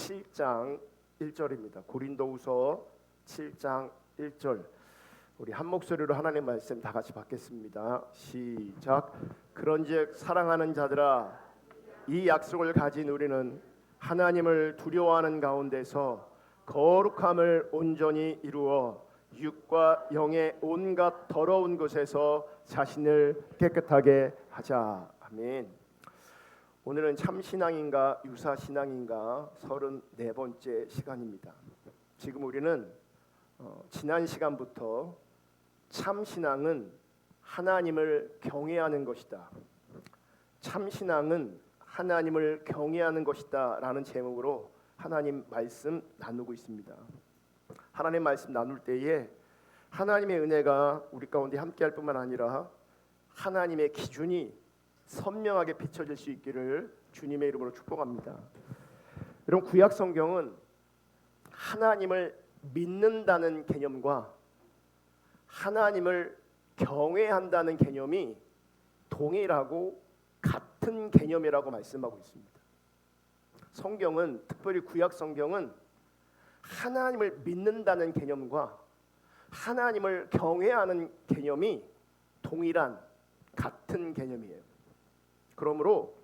7장 1절입니다. 고린도후서 7장 1절. 우리 한 목소리로 하나님 말씀 다 같이 받겠습니다. 시작. 그런즉 사랑하는 자들아, 이 약속을 가진 우리는 하나님을 두려워하는 가운데서 거룩함을 온전히 이루어 육과 영의 온갖 더러운 것에서 자신을 깨끗하게 하자. 아멘. 오늘은 참신앙인가 유사신앙인가 34번째 시간입니다. 지금 우리는 지난 시간부터 참신앙은 하나님을 경외하는 것이다, 참신앙은 하나님을 경외하는 것이다 라는 제목으로 하나님 말씀 나누고 있습니다. 하나님 말씀 나눌 때에 하나님의 은혜가 우리 가운데 함께할 뿐만 아니라 하나님의 기준이 선명하게 비춰질 수 있기를 주님의 이름으로 축복합니다. 여러분, 구약 성경은 하나님을 믿는다는 개념과 하나님을 경외한다는 개념이 동일하고 같은 개념이라고 말씀하고 있습니다. 성경은, 특별히 구약 성경은 하나님을 믿는다는 개념과 하나님을 경외하는 개념이 동일한 같은 개념이에요. 그러므로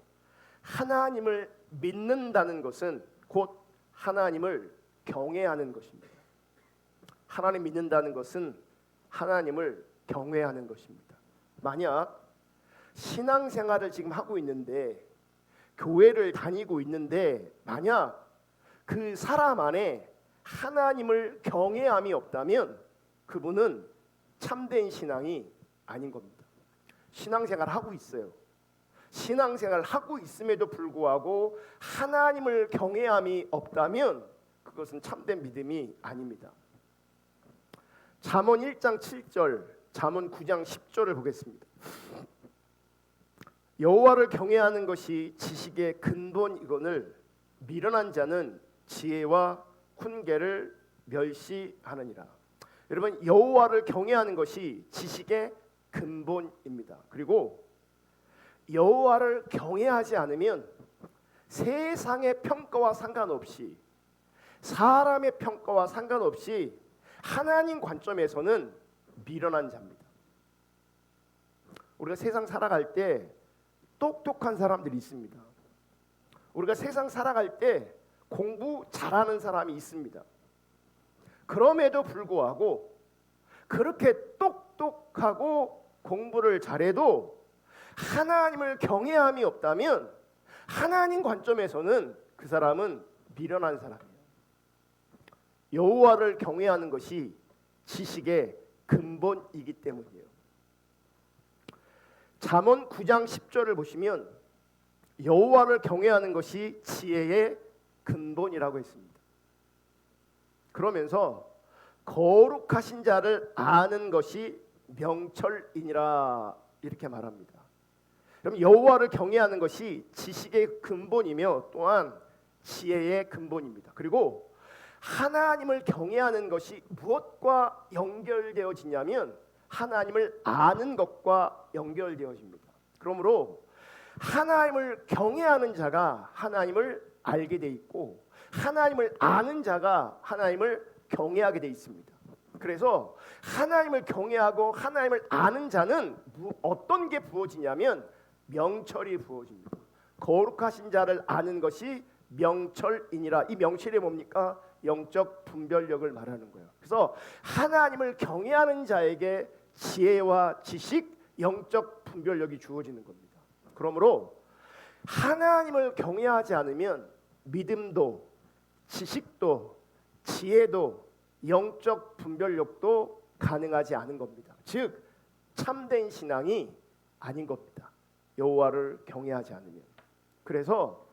하나님을 믿는다는 것은 곧 하나님을 경외하는 것입니다. 하나님 믿는다는 것은 하나님을 경외하는 것입니다. 만약 신앙생활을 지금 하고 있는데, 교회를 다니고 있는데, 만약 그 사람 안에 하나님을 경외함이 없다면 그분은 참된 신앙이 아닌 겁니다. 신앙생활 하고 있어요. 신앙생활 하고 있음에도 불구하고 하나님을 경외함이 없다면 그것은 참된 믿음이 아닙니다. 잠언 1장 7절, 잠언 9장 10절을 보겠습니다. 여호와를 경외하는 것이 지식의 근본이거늘 미련한 자는 지혜와 훈계를 멸시하느니라. 여러분, 여호와를 경외하는 것이 지식의 근본입니다. 그리고 여호와를 경외하지 않으면 세상의 평가와 상관없이, 사람의 평가와 상관없이 하나님 관점에서는 미련한 자입니다. 우리가 세상 살아갈 때 똑똑한 사람들이 있습니다. 우리가 세상 살아갈 때 공부 잘하는 사람이 있습니다. 그럼에도 불구하고 그렇게 똑똑하고 공부를 잘해도 하나님을 경외함이 없다면 하나님 관점에서는 그 사람은 미련한 사람이에요. 여호와를 경외하는 것이 지식의 근본이기 때문이에요. 잠언 9장 10절을 보시면 여호와를 경외하는 것이 지혜의 근본이라고 했습니다. 그러면서 거룩하신 자를 아는 것이 명철이니라 이렇게 말합니다. 그럼 여호와를 경외하는 것이 지식의 근본이며 또한 지혜의 근본입니다. 그리고 하나님을 경외하는 것이 무엇과 연결되어지냐면 하나님을 아는 것과 연결되어집니다. 그러므로 하나님을 경외하는 자가 하나님을 알게 돼 있고 하나님을 아는 자가 하나님을 경외하게 돼 있습니다. 그래서 하나님을 경외하고 하나님을 아는 자는 어떤 게 부어지냐면 명철이 부어집니다. 거룩하신 자를 아는 것이 명철이니라. 이 명철이 뭡니까? 영적 분별력을 말하는 거예요. 그래서 하나님을 경외하는 자에게 지혜와 지식, 영적 분별력이 주어지는 겁니다. 그러므로 하나님을 경외하지 않으면 믿음도, 지식도, 지혜도, 영적 분별력도 가능하지 않은 겁니다. 즉 참된 신앙이 아닌 겁니다. 여호와를 경외하지 않으면. 그래서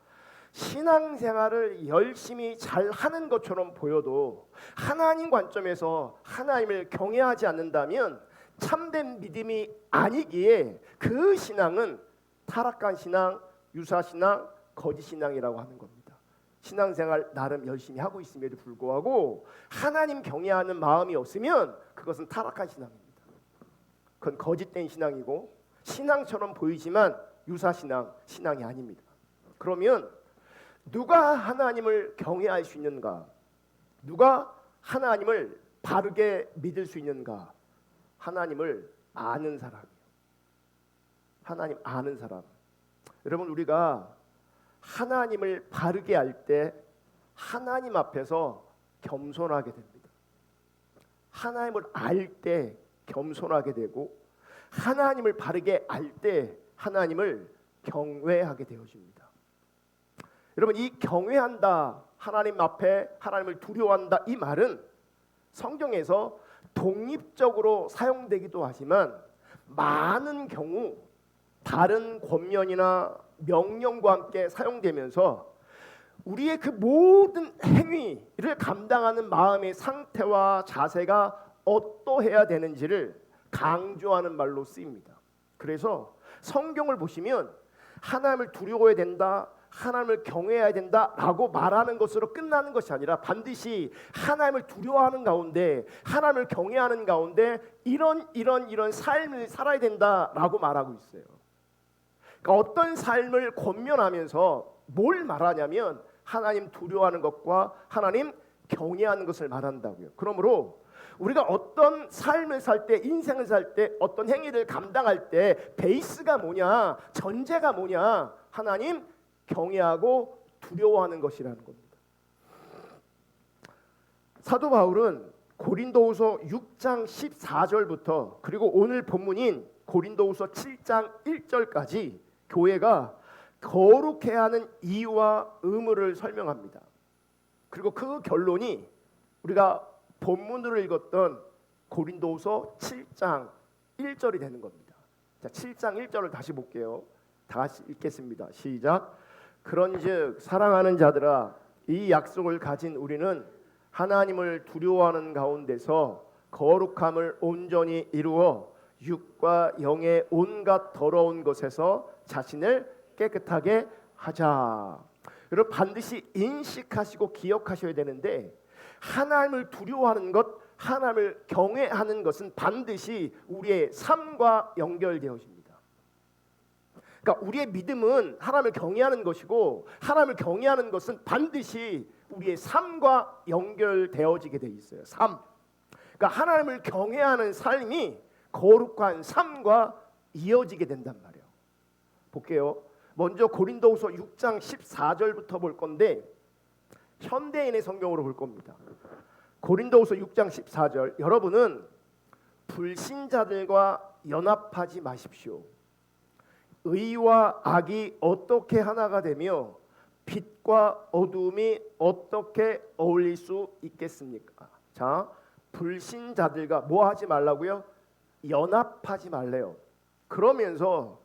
신앙생활을 열심히 잘 하는 것처럼 보여도 하나님 관점에서 하나님을 경외하지 않는다면 참된 믿음이 아니기에 그 신앙은 타락한 신앙, 유사신앙, 거짓신앙이라고 하는 겁니다. 신앙생활 나름 열심히 하고 있음에도 불구하고 하나님 경외하는 마음이 없으면 그것은 타락한 신앙입니다. 그건 거짓된 신앙이고 신앙처럼 보이지만 유사신앙, 신앙이 아닙니다. 그러면 누가 하나님을 경외할 수 있는가? 누가 하나님을 바르게 믿을 수 있는가? 하나님을 아는 사람이요. 하나님 아는 사람. 여러분, 우리가 하나님을 바르게 알 때 하나님 앞에서 겸손하게 됩니다. 하나님을 알 때 겸손하게 되고, 하나님을 바르게 알 때 하나님을 경외하게 되어집니다. 여러분, 이 경외한다, 하나님 앞에 하나님을 두려워한다, 이 말은 성경에서 독립적으로 사용되기도 하지만 많은 경우 다른 권면이나 명령과 함께 사용되면서 우리의 그 모든 행위를 감당하는 마음의 상태와 자세가 어떠해야 되는지를 강조하는 말로 쓰입니다. 그래서 성경을 보시면 하나님을 두려워해야 된다, 하나님을 경외해야 된다라고 말하는 것으로 끝나는 것이 아니라 반드시 하나님을 두려워하는 가운데, 하나님을 경외하는 가운데 이런 삶을 살아야 된다라고 말하고 있어요. 그러니까 어떤 삶을 권면하면서 뭘 말하냐면 하나님 두려워하는 것과 하나님 경외하는 것을 말한다고요. 그러므로 우리가 어떤 삶을 살 때, 인생을 살 때, 어떤 행위를 감당할 때 베이스가 뭐냐, 전제가 뭐냐, 하나님 경외하고 두려워하는 것이라는 겁니다. 사도 바울은 고린도후서 6장 14절부터 그리고 오늘 본문인 고린도후서 7장 1절까지 교회가 거룩해야 하는 이유와 의무를 설명합니다. 그리고 그 결론이 우리가 본문으로 읽었던 고린도후서 7장 1절이 되는 겁니다. 자, 7장 1절을 다시 볼게요. 다 같이 읽겠습니다. 시작. 그런즉 사랑하는 자들아, 이 약속을 가진 우리는 하나님을 두려워하는 가운데서 거룩함을 온전히 이루어 육과 영의 온갖 더러운 것에서 자신을 깨끗하게 하자. 여러분, 반드시 인식하시고 기억하셔야 되는데, 하나님을 두려워하는 것, 하나님을 경외하는 것은 반드시 우리의 삶과 연결되어집니다. 그러니까 우리의 믿음은 하나님을 경외하는 것이고, 하나님을 경외하는 것은 반드시 우리의 삶과 연결되어지게 돼 있어요. 삶. 그러니까 하나님을 경외하는 삶이 거룩한 삶과 이어지게 된단 말이에요. 볼게요. 먼저 고린도후서 6장 14절부터 볼 건데 현대인의 성경으로 볼 겁니다. 고린도후서 6장 14절. 여러분은 불신자들과 연합하지 마십시오. 의와 악이 어떻게 하나가 되며 빛과 어둠이 어떻게 어울릴 수 있겠습니까? 자, 불신자들과 뭐 하지 말라고요? 연합하지 말래요. 그러면서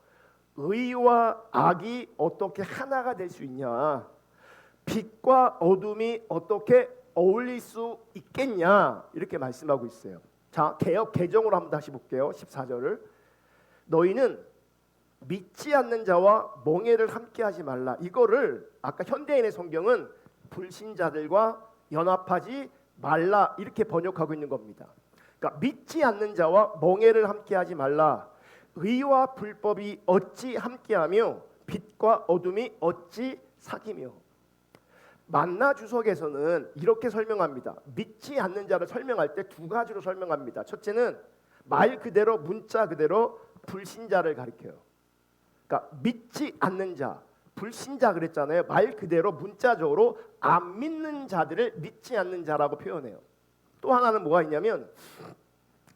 의와 악이 어떻게 하나가 될 수 있냐, 빛과 어둠이 어떻게 어울릴 수 있겠냐, 이렇게 말씀하고 있어요. 자, 개역 개정으로 한번 다시 볼게요. 14절을. 너희는 믿지 않는 자와 멍에를 함께하지 말라. 이거를 아까 현대인의 성경은 불신자들과 연합하지 말라 이렇게 번역하고 있는 겁니다. 그러니까 믿지 않는 자와 멍에를 함께하지 말라. 의와 불법이 어찌 함께하며 빛과 어둠이 어찌 사귀며. 만나 주석에서는 이렇게 설명합니다. 믿지 않는 자를 설명할 때 두 가지로 설명합니다. 첫째는 말 그대로, 문자 그대로 불신자를 가리켜요. 그러니까 믿지 않는 자, 불신자 그랬잖아요. 말 그대로 문자적으로 안 믿는 자들을 믿지 않는 자라고 표현해요. 또 하나는 뭐가 있냐면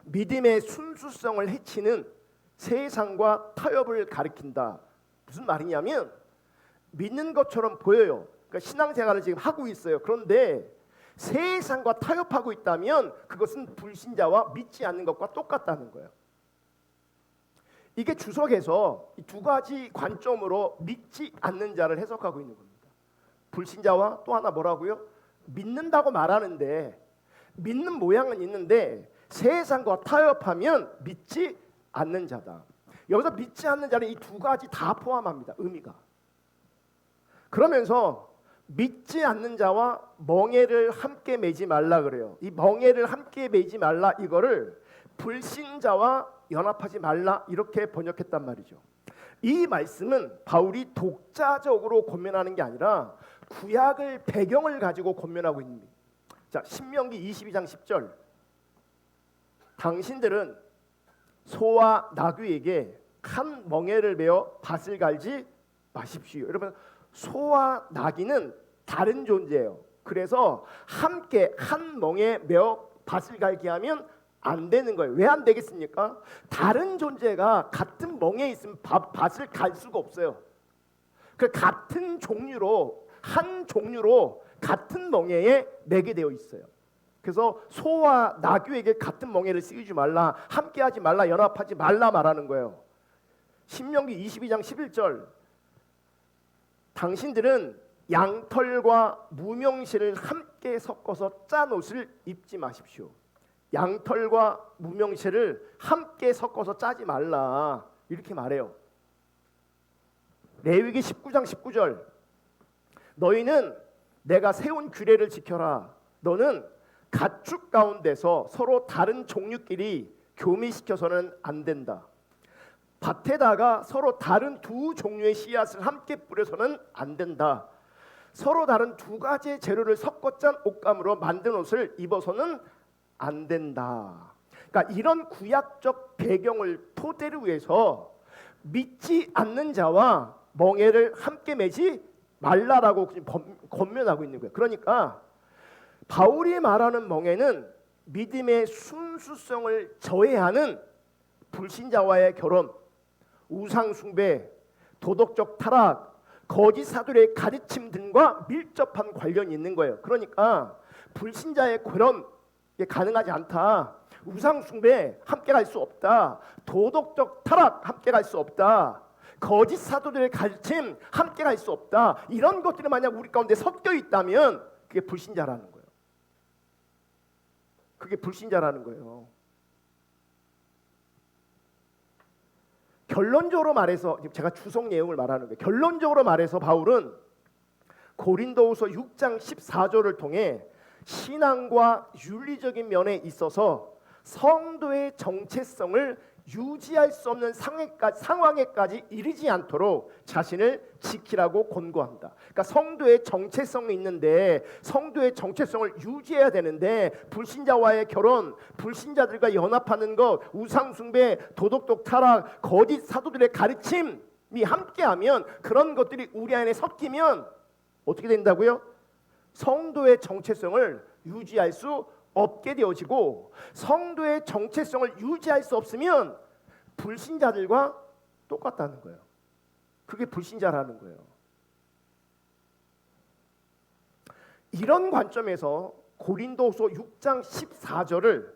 믿음의 순수성을 해치는 세상과 타협을 가리킨다. 무슨 말이냐면 믿는 것처럼 보여요. 그러니까 신앙생활을 지금 하고 있어요. 그런데 세상과 타협하고 있다면 그것은 불신자와 믿지 않는 것과 똑같다는 거예요. 이게 주석에서 이 두 가지 관점으로 믿지 않는 자를 해석하고 있는 겁니다. 불신자와 또 하나 뭐라고요? 믿는다고 말하는데 믿는 모양은 있는데 세상과 타협하면 믿지 않는 자다. 여기서 믿지 않는 자는 이 두 가지 다 포함합니다. 의미가. 그러면서 믿지 않는 자와 멍에를 함께 매지 말라 그래요. 이 멍에를 함께 매지 말라, 이거를 불신자와 연합하지 말라 이렇게 번역했단 말이죠. 이 말씀은 바울이 독자적으로 권면하는 게 아니라 구약을 배경을 가지고 권면하고 있습니다. 자, 신명기 22장 10절. 당신들은 소와 나귀에게 한 멍에를 베어 밭을 갈지 마십시오. 여러분, 소와 나귀는 다른 존재예요. 그래서 함께 한 멍에 메어 밭을 갈게 하면 안 되는 거예요. 왜 안 되겠습니까? 다른 존재가 같은 멍에 있으면 밭을 갈 수가 없어요. 그 같은 종류로, 한 종류로 같은 멍에에 매게 되어 있어요. 그래서 소와 나귀에게 같은 멍에를 쓰이지 말라, 함께하지 말라, 연합하지 말라 말하는 거예요. 신명기 22장 11절. 당신들은 양털과 무명실을 함께 섞어서 짠 옷을 입지 마십시오. 양털과 무명실을 함께 섞어서 짜지 말라, 이렇게 말해요. 레위기 19장 19절. 너희는 내가 세운 규례를 지켜라. 너는 가축 가운데서 서로 다른 종류끼리 교미시켜서는 안 된다. 밭에다가 서로 다른 두 종류의 씨앗을 함께 뿌려서는 안 된다. 서로 다른 두 가지의 재료를 섞어 짠 옷감으로 만든 옷을 입어서는 안 된다. 그러니까 이런 구약적 배경을 토대로 해서 믿지 않는 자와 멍에를 함께 매지 말라라고 권면하고 있는 거예요. 그러니까 바울이 말하는 멍에는 믿음의 순수성을 저해하는 불신자와의 결혼, 우상 숭배, 도덕적 타락, 거짓 사도의 가르침 등과 밀접한 관련이 있는 거예요. 그러니까 불신자의 결혼 가능하지 않다. 우상 숭배 함께 갈 수 없다. 도덕적 타락 함께 갈 수 없다. 거짓 사도들의 가르침 함께 갈 수 없다. 이런 것들이 만약 우리 가운데 섞여 있다면 그게 불신자라는 거예요. 그게 불신자라는 거예요. 결론적으로 말해서, 제가 주석 내용을 말하는 거예요. 결론적으로 말해서 바울은 고린도후서 6장 14절을 통해 신앙과 윤리적인 면에 있어서 성도의 정체성을 유지할 수 없는 상황에까지 이르지 않도록 자신을 지키라고 권고한다. 그러니까 성도의 정체성이 있는데 성도의 정체성을 유지해야 되는데 불신자와의 결혼, 불신자들과 연합하는 것, 우상숭배, 도덕적 타락, 거짓 사도들의 가르침이 함께하면, 그런 것들이 우리 안에 섞이면 어떻게 된다고요? 성도의 정체성을 유지할 수 없게 되어지고, 성도의 정체성을 유지할 수 없으면 불신자들과 똑같다는 거예요. 그게 불신자라는 거예요. 이런 관점에서 고린도후서 6장 14절을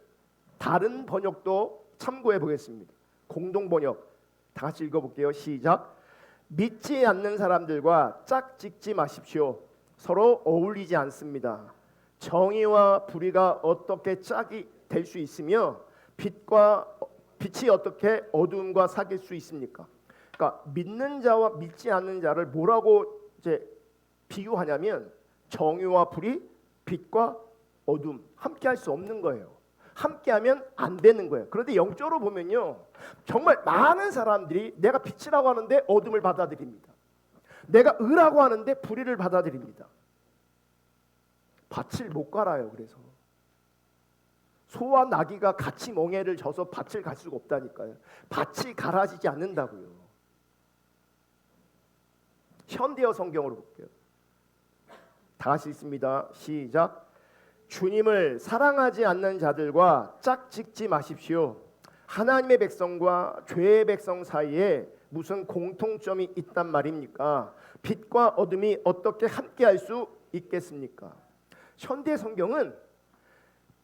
다른 번역도 참고해 보겠습니다. 공동 번역 다 같이 읽어볼게요. 시작. 믿지 않는 사람들과 짝짓지 마십시오. 서로 어울리지 않습니다. 정의와 불의가 어떻게 짝이 될 수 있으며 빛이 어떻게 어두움과 사귈 수 있습니까? 그러니까 믿는 자와 믿지 않는 자를 뭐라고 이제 비유하냐면, 정의와 불의, 빛과 어둠 함께 할 수 없는 거예요. 함께하면 안 되는 거예요. 그런데 영적으로 보면요, 정말 많은 사람들이 내가 빛이라고 하는데 어둠을 받아들입니다. 내가 의라고 하는데 불의를 받아들입니다. 밭을 못 갈아요. 그래서 소와 나귀가 같이 멍에를 져서 밭을 갈 수가 없다니까요. 밭이 갈아지지 않는다고요. 현대어 성경으로 볼게요. 다 같이 읽습니다. 시작. 주님을 사랑하지 않는 자들과 짝짓지 마십시오. 하나님의 백성과 죄의 백성 사이에 무슨 공통점이 있단 말입니까? 빛과 어둠이 어떻게 함께할 수 있겠습니까? 현대 성경은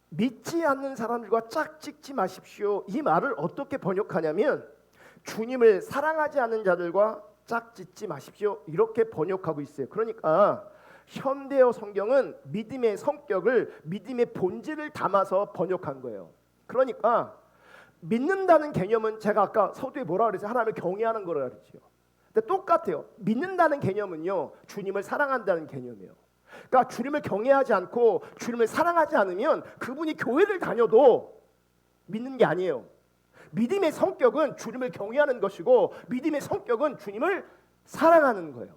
믿지 않는 사람들과 짝짓지 마십시오, 이 말을 어떻게 번역하냐면, 주님을 사랑하지 않는 자들과 짝짓지 마십시오, 이렇게 번역하고 있어요. 그러니까 현대어 성경은 믿음의 성격을, 믿음의 본질을 담아서 번역한 거예요. 그러니까 믿는다는 개념은 제가 아까 서두에 뭐라 그랬어요? 하나님을 경외하는 거라 그랬죠. 근데 똑같아요. 믿는다는 개념은요, 주님을 사랑한다는 개념이에요. 그러니까 주님을 경외하지 않고 주님을 사랑하지 않으면 그분이 교회를 다녀도 믿는 게 아니에요. 믿음의 성격은 주님을 경외하는 것이고, 믿음의 성격은 주님을 사랑하는 거예요.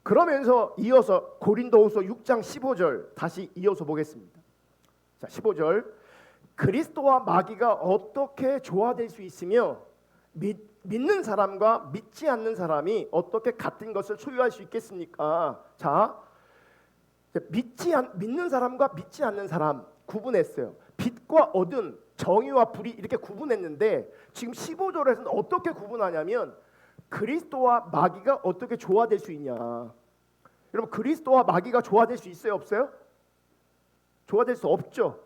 그러면서 이어서 고린도후서 6장 15절 다시 이어서 보겠습니다. 자, 15절. 그리스도와 마귀가 어떻게 조화될 수 있으며 믿는 사람과 믿지 않는 사람이 어떻게 같은 것을 소유할 수 있겠습니까? 자, 믿는 사람과 믿지 않는 사람 구분했어요. 빛과 어둠, 정의와 불이 이렇게 구분했는데 지금 15절에서는 어떻게 구분하냐면 그리스도와 마귀가 어떻게 조화될 수 있냐. 여러분, 그리스도와 마귀가 조화될 수 있어요, 없어요? 조화될 수 없죠.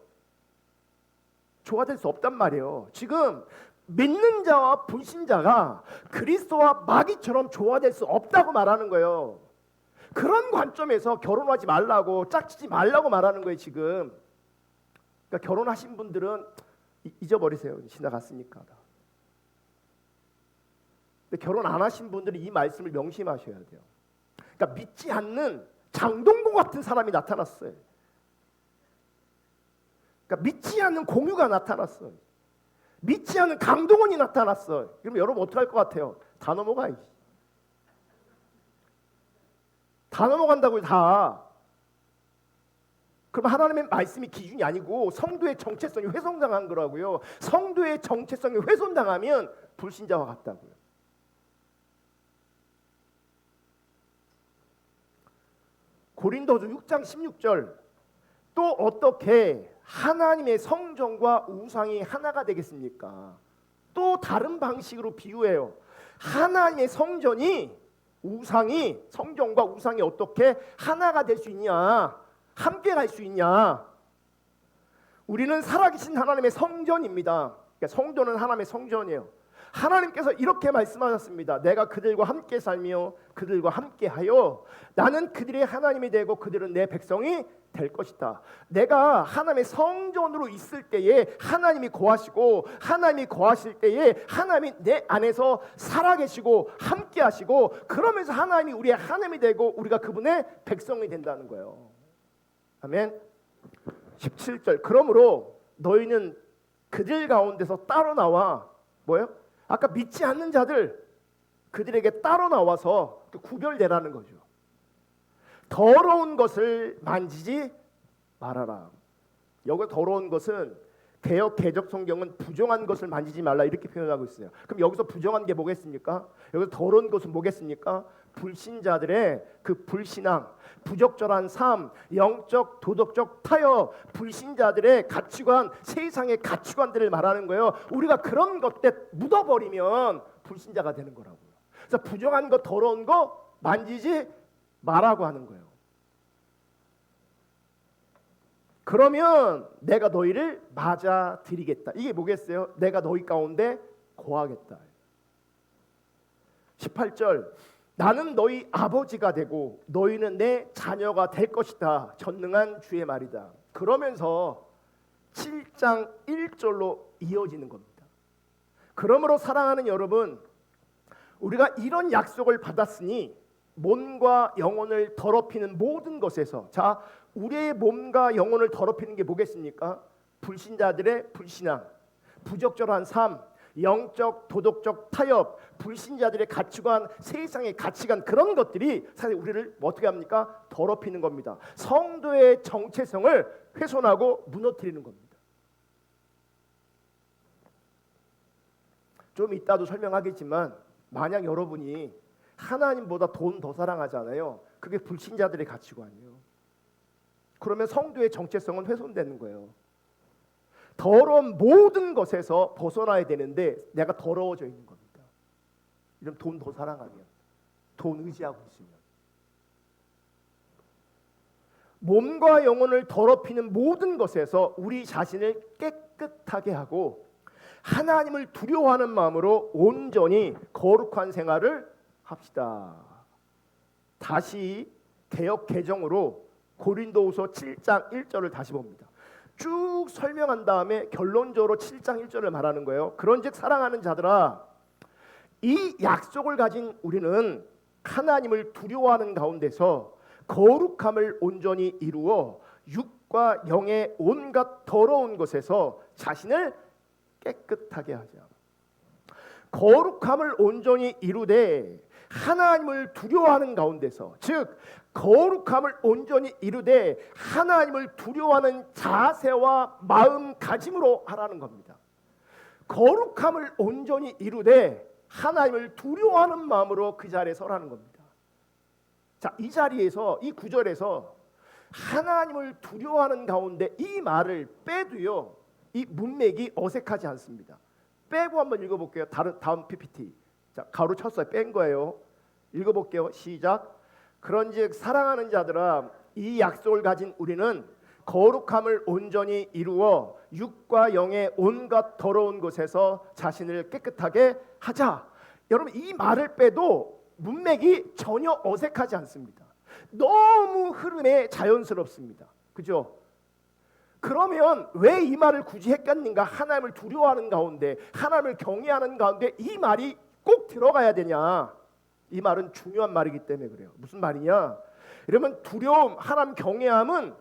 조화될 수 없단 말이에요. 지금 믿는 자와 불신자가 그리스도와 마귀처럼 조화될 수 없다고 말하는 거예요. 그런 관점에서 결혼하지 말라고, 짝지지 말라고 말하는 거예요, 지금. 그러니까 결혼하신 분들은 잊어버리세요. 지나갔으니까. 근데 결혼 안 하신 분들은 이 말씀을 명심하셔야 돼요. 그러니까 믿지 않는 장동건 같은 사람이 나타났어요. 그러니까 믿지 않는 공유가 나타났어요. 믿지 않는 강동원이 나타났어요. 그럼 여러분 어떻게 할 것 같아요? 다 넘어가야지. 다 넘어간다고요, 다. 그럼 하나님의 말씀이 기준이 아니고 성도의 정체성이 훼손당한 거라고요. 성도의 정체성이 훼손당하면 불신자와 같다고요. 고린도서 6장 16절. 또 어떻게 하나님의 성전과 우상이 하나가 되겠습니까? 또 다른 방식으로 비유해요. 하나님의 성전이 성전과 우상이 어떻게 하나가 될 수 있냐? 함께 갈 수 있냐? 우리는 살아계신 하나님의 성전입니다. 그러니까 성전은 하나님의 성전이에요. 하나님께서 이렇게 말씀하셨습니다. 내가 그들과 함께 살며 그들과 함께하여 나는 그들의 하나님이 되고 그들은 내 백성이 될 것이다. 내가 하나님의 성전으로 있을 때에 하나님이 거하시고, 하나님이 거하실 때에 하나님이 내 안에서 살아계시고 함께하시고, 그러면서 하나님이 우리의 하나님이 되고 우리가 그분의 백성이 된다는 거예요. 아멘. 17절. 그러므로 너희는 그들 가운데서 따로 나와 뭐예요? 아까 믿지 않는 자들 그들에게 따로 나와서 구별되라는 거죠. 더러운 것을 만지지 말아라. 여기 더러운 것은 개역 개적 성경은 부정한 것을 만지지 말라 이렇게 표현하고 있어요. 그럼 여기서 부정한 게 뭐겠습니까? 여기서 더러운 것은 뭐겠습니까? 불신자들의 그 불신앙, 부적절한 삶, 영적 도덕적 타협, 불신자들의 가치관, 세상의 가치관들을 말하는 거예요. 우리가 그런 것에 묻어버리면 불신자가 되는 거라고요. 그래서 부정한 것, 더러운 거 만지지 말라고 하는 거예요. 그러면 내가 너희를 맞아 드리겠다. 이게 뭐겠어요? 내가 너희 가운데 거하겠다. 18절. 나는 너희 아버지가 되고 너희는 내 자녀가 될 것이다. 전능한 주의 말이다. 그러면서 7장 1절로 이어지는 겁니다. 그러므로 사랑하는 여러분, 우리가 이런 약속을 받았으니 몸과 영혼을 더럽히는 모든 것에서, 자, 우리의 몸과 영혼을 더럽히는 게 뭐겠습니까? 불신자들의 불신앙, 부적절한 삶, 영적 도덕적 타협, 불신자들의 가치관, 세상의 가치관, 그런 것들이 사실 우리를 어떻게 합니까? 더럽히는 겁니다. 성도의 정체성을 훼손하고 무너뜨리는 겁니다. 좀 이따도 설명하겠지만 만약 여러분이 하나님보다 돈 더 사랑하잖아요. 그게 불신자들의 가치관이에요. 그러면 성도의 정체성은 훼손되는 거예요. 더러운 모든 것에서 벗어나야 되는데 내가 더러워져 있는 겁니다. 이런 돈 더 사랑하면, 돈 의지하고 있으면, 몸과 영혼을 더럽히는 모든 것에서 우리 자신을 깨끗하게 하고 하나님을 두려워하는 마음으로 온전히 거룩한 생활을 합시다. 다시 개역 개정으로 고린도후서 7장 1절을 다시 봅니다. 쭉 설명한 다음에 결론적으로 7장 1절을 말하는 거예요. 그런즉 사랑하는 자들아, 이 약속을 가진 우리는 하나님을 두려워하는 가운데서 거룩함을 온전히 이루어 육과 영의 온갖 더러운 것에서 자신을 깨끗하게 하자. 거룩함을 온전히 이루되 하나님을 두려워하는 가운데서, 즉 거룩함을 온전히 이루되 하나님을 두려워하는 자세와 마음가짐으로 하라는 겁니다. 거룩함을 온전히 이루되 하나님을 두려워하는 마음으로 그 자리에 서라는 겁니다. 자, 이 자리에서, 이 구절에서 하나님을 두려워하는 가운데 이 말을 빼도요, 이 문맥이 어색하지 않습니다. 빼고 한번 읽어볼게요. 다음 PPT. 자, 가로 쳤어요. 뺀 거예요. 읽어볼게요. 시작. 그런즉 사랑하는 자들아, 이 약속을 가진 우리는 거룩함을 온전히 이루어 육과 영의 온갖 더러운 것에서 자신을 깨끗하게 하자. 여러분, 이 말을 빼도 문맥이 전혀 어색하지 않습니다. 너무 흐름에 자연스럽습니다. 그죠? 그러면 왜 이 말을 굳이 했겠는가? 하나님을 두려워하는 가운데, 하나님을 경외하는 가운데 이 말이 꼭 들어가야 되냐? 이 말은 중요한 말이기 때문에 그래요. 무슨 말이냐? 이러면 두려움, 하나님 경외함은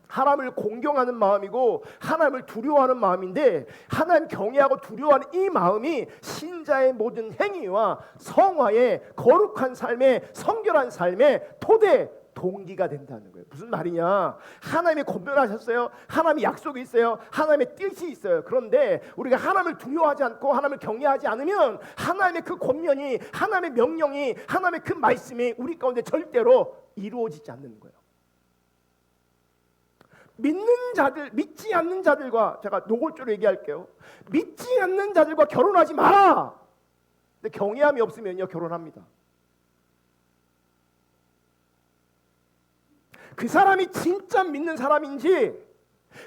하나님을 공경하는 마음이고 하나님을 두려워하는 마음인데, 하나님 경외하고 두려워하는 이 마음이 신자의 모든 행위와 성화의 거룩한 삶의 성결한 삶의 토대, 동기가 된다는 거예요. 무슨 말이냐? 하나님이 권면하셨어요. 하나님의 약속이 있어요. 하나님의 뜻이 있어요. 그런데 우리가 하나님을 두려워하지 않고 하나님을 경외하지 않으면 하나님의 그 권면이, 하나님의 명령이, 하나님의 그 말씀이 우리 가운데 절대로 이루어지지 않는 거예요. 믿는 자들, 믿지 않는 자들과, 제가 노골적으로 얘기할게요. 믿지 않는 자들과 결혼하지 마라. 근데 경외함이 없으면요, 결혼합니다. 그 사람이 진짜 믿는 사람인지,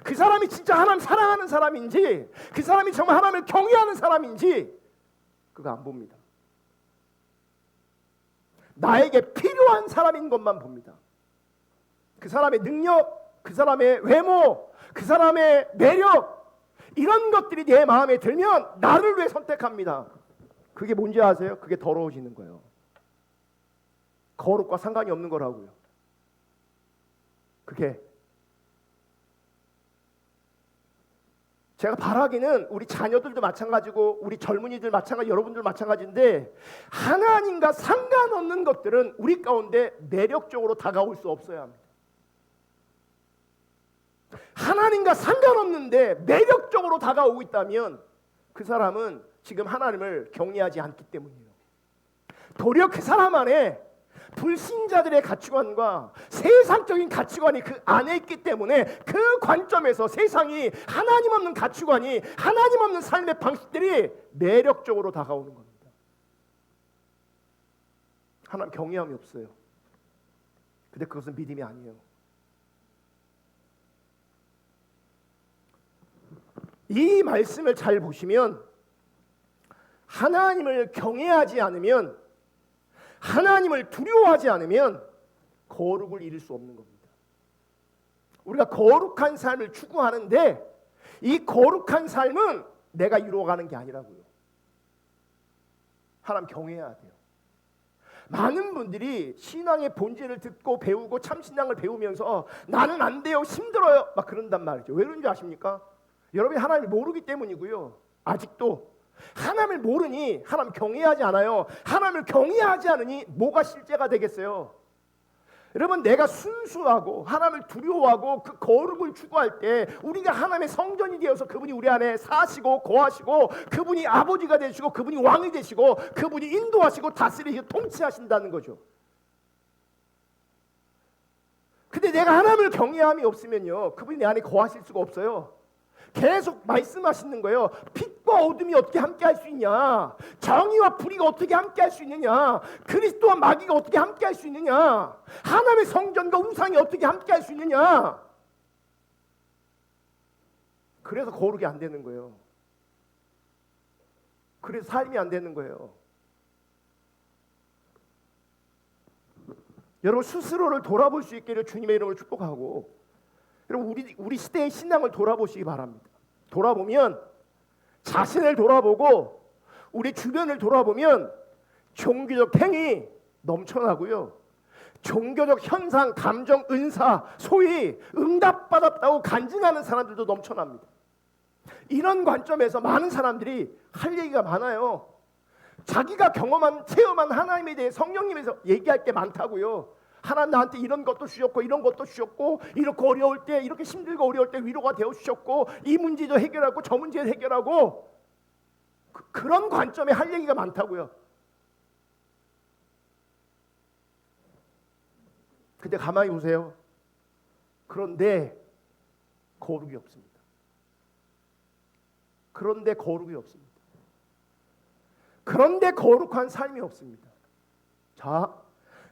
그 사람이 진짜 하나님 사랑하는 사람인지, 그 사람이 정말 하나님을 경외하는 사람인지 그거 안 봅니다. 나에게 필요한 사람인 것만 봅니다. 그 사람의 능력, 그 사람의 외모, 그 사람의 매력, 이런 것들이 내 마음에 들면 나를 왜 선택합니다. 그게 뭔지 아세요? 그게 더러워지는 거예요. 거룩과 상관이 없는 거라고요. 그게 제가 바라기는 우리 자녀들도 마찬가지고 우리 젊은이들 마찬가지, 여러분들 마찬가지인데, 하나님과 상관없는 것들은 우리 가운데 매력적으로 다가올 수 없어야 합니다. 하나님과 상관없는데 매력적으로 다가오고 있다면 그 사람은 지금 하나님을 경외하지 않기 때문이에요. 도리어 그 사람 안에 불신자들의 가치관과 세상적인 가치관이 그 안에 있기 때문에 그 관점에서 세상이, 하나님 없는 가치관이, 하나님 없는 삶의 방식들이 매력적으로 다가오는 겁니다. 하나님 경외함이 없어요. 근데 그것은 믿음이 아니에요. 이 말씀을 잘 보시면 하나님을 경외하지 않으면, 하나님을 두려워하지 않으면 거룩을 이룰 수 없는 겁니다. 우리가 거룩한 삶을 추구하는데 이 거룩한 삶은 내가 이루어가는 게 아니라고요. 하나님 경외해야 돼요. 많은 분들이 신앙의 본질을 듣고 배우고 참신앙을 배우면서 나는 안 돼요, 힘들어요, 막 그런단 말이죠. 왜 그런지 아십니까? 여러분이 하나님을 모르기 때문이고요. 아직도 하나님을 모르니 하나님 경외하지 않아요. 하나님을 경외하지 않으니 뭐가 실제가 되겠어요? 여러분, 내가 순수하고 하나님을 두려워하고 그 거룩을 추구할 때 우리가 하나님의 성전이 되어서 그분이 우리 안에 사시고 거하시고, 그분이 아버지가 되시고 그분이 왕이 되시고 그분이 인도하시고 다스리시고 통치하신다는 거죠. 근데 내가 하나님을 경외함이 없으면요, 그분이 내 안에 거하실 수가 없어요. 계속 말씀하시는 거예요. 빛과 어둠이 어떻게 함께 할 수 있냐? 정의와 불의가 어떻게 함께 할 수 있느냐? 그리스도와 마귀가 어떻게 함께 할 수 있느냐? 하나님의 성전과 우상이 어떻게 함께 할 수 있느냐? 그래서 거룩이 안 되는 거예요. 그래서 삶이 안 되는 거예요. 여러분, 스스로를 돌아볼 수 있기를 주님의 이름으로 축복하고, 여러분, 우리 시대의 신앙을 돌아보시기 바랍니다. 돌아보면, 자신을 돌아보고 우리 주변을 돌아보면 종교적 행위 넘쳐나고요, 종교적 현상, 감정, 은사, 소위 응답받았다고 간증하는 사람들도 넘쳐납니다. 이런 관점에서 많은 사람들이 할 얘기가 많아요. 자기가 경험한 체험한 하나님에 대해 성령님에서 얘기할 게 많다고요. 하나님 나한테 이런 것도 주셨고 이런 것도 주셨고 이렇게 어려울 때 이렇게 힘들고 어려울 때 위로가 되어 주셨고 이 문제도 해결하고 저 문제도 해결하고 그런 관점에 할 얘기가 많다고요. 근데 가만히 보세요. 그런데 거룩이 없습니다. 그런데 거룩이 없습니다. 그런데 거룩한 삶이 없습니다. 자,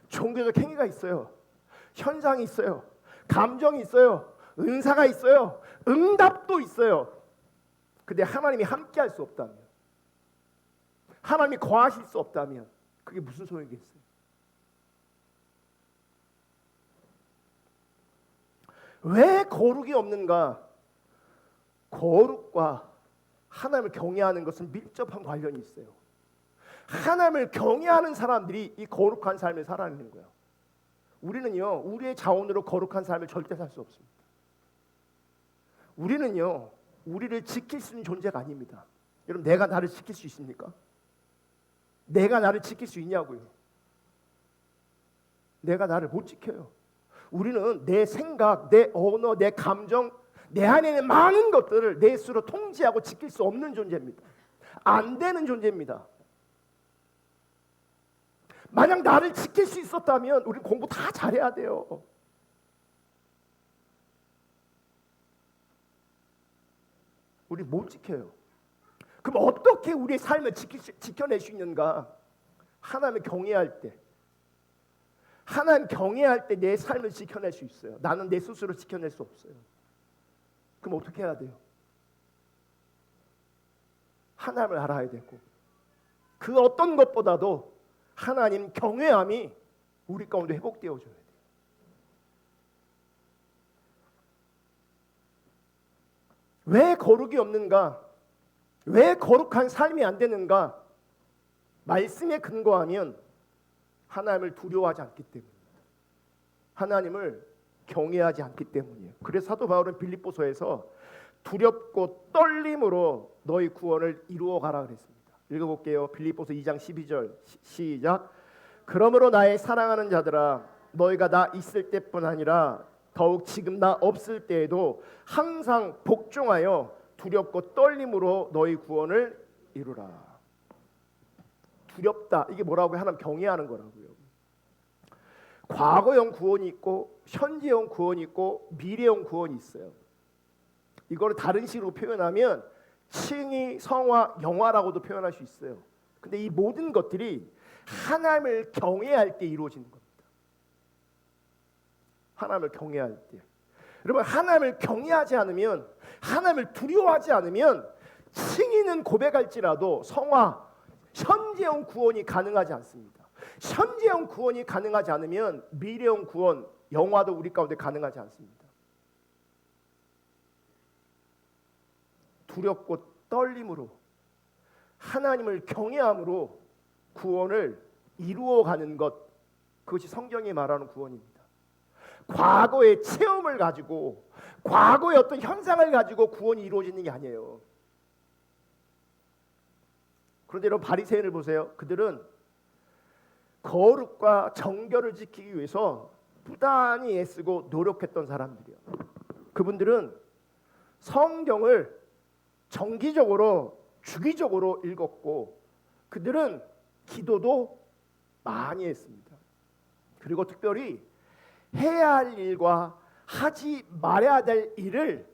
종교적 행위가 있어요. 현상이 있어요. 감정이 있어요. 은사가 있어요. 응답도 있어요. 근데 하나님이 함께 할 수 없다면, 하나님이 거하실 수 없다면 그게 무슨 소용이겠어요? 왜 거룩이 없는가? 거룩과 하나님을 경외하는 것은 밀접한 관련이 있어요. 하나님을 경외하는 사람들이 이 거룩한 삶을 살아내는 거예요. 우리는요, 우리의 자원으로 거룩한 삶을 절대 살 수 없습니다. 우리는요, 우리를 지킬 수 있는 존재가 아닙니다. 여러분, 내가 나를 지킬 수 있습니까? 내가 나를 지킬 수 있냐고요? 내가 나를 못 지켜요. 우리는 내 생각, 내 언어, 내 감정, 내 안에 있는 많은 것들을 내 스스로 통제하고 지킬 수 없는 존재입니다. 안 되는 존재입니다. 만약 나를 지킬 수 있었다면 우리 공부 다 잘해야 돼요. 우리 못 지켜요. 그럼 어떻게 우리의 삶을 지켜낼 수 있는가? 하나님을 경외할 때, 하나님 경외할 때 내 삶을 지켜낼 수 있어요. 나는 내 스스로 지켜낼 수 없어요. 그럼 어떻게 해야 돼요? 하나님을 알아야 되고, 그 어떤 것보다도 하나님 경외함이 우리 가운데 회복되어져야 돼요. 왜 거룩이 없는가? 왜 거룩한 삶이 안 되는가? 말씀에 근거하면 하나님을 두려워하지 않기 때문입니다. 하나님을 경외하지 않기 때문이에요. 그래서 사도 바울은 빌립보서에서 두렵고 떨림으로 너희 구원을 이루어 가라 그랬습니다. 읽어볼게요. 빌립보서 2장 12절 시작. 그러므로 나의 사랑하는 자들아, 너희가 나 있을 때뿐 아니라 더욱 지금 나 없을 때에도 항상 복종하여 두렵고 떨림으로 너희 구원을 이루라. 두렵다. 이게 뭐라고요? 하나님 경외하는 거라고요. 과거형 구원이 있고 현재형 구원이 있고 미래형 구원이 있어요. 이거를 다른 식으로 표현하면 칭의, 성화, 영화라고도 표현할 수 있어요. 근데 이 모든 것들이 하나님을 경외할 때 이루어지는 겁니다. 하나님을 경외할 때. 여러분, 하나님을 경외하지 않으면, 하나님을 두려워하지 않으면 칭의는 고백할지라도 성화, 현재형 구원이 가능하지 않습니다. 현재형 구원이 가능하지 않으면 미래형 구원, 영화도 우리 가운데 가능하지 않습니다. 두렵고 떨림으로 하나님을 경외함으로 구원을 이루어가는 것, 그것이 성경이 말하는 구원입니다. 과거의 체험을 가지고, 과거의 어떤 현상을 가지고 구원이 이루어지는 게 아니에요. 그런데 여러분, 바리새인을 보세요. 그들은 거룩과 정결을 지키기 위해서 부단히 애쓰고 노력했던 사람들이에요. 그분들은 성경을 정기적으로 주기적으로 읽었고, 그들은 기도도 많이 했습니다. 그리고 특별히 해야 할 일과 하지 말아야 될 일을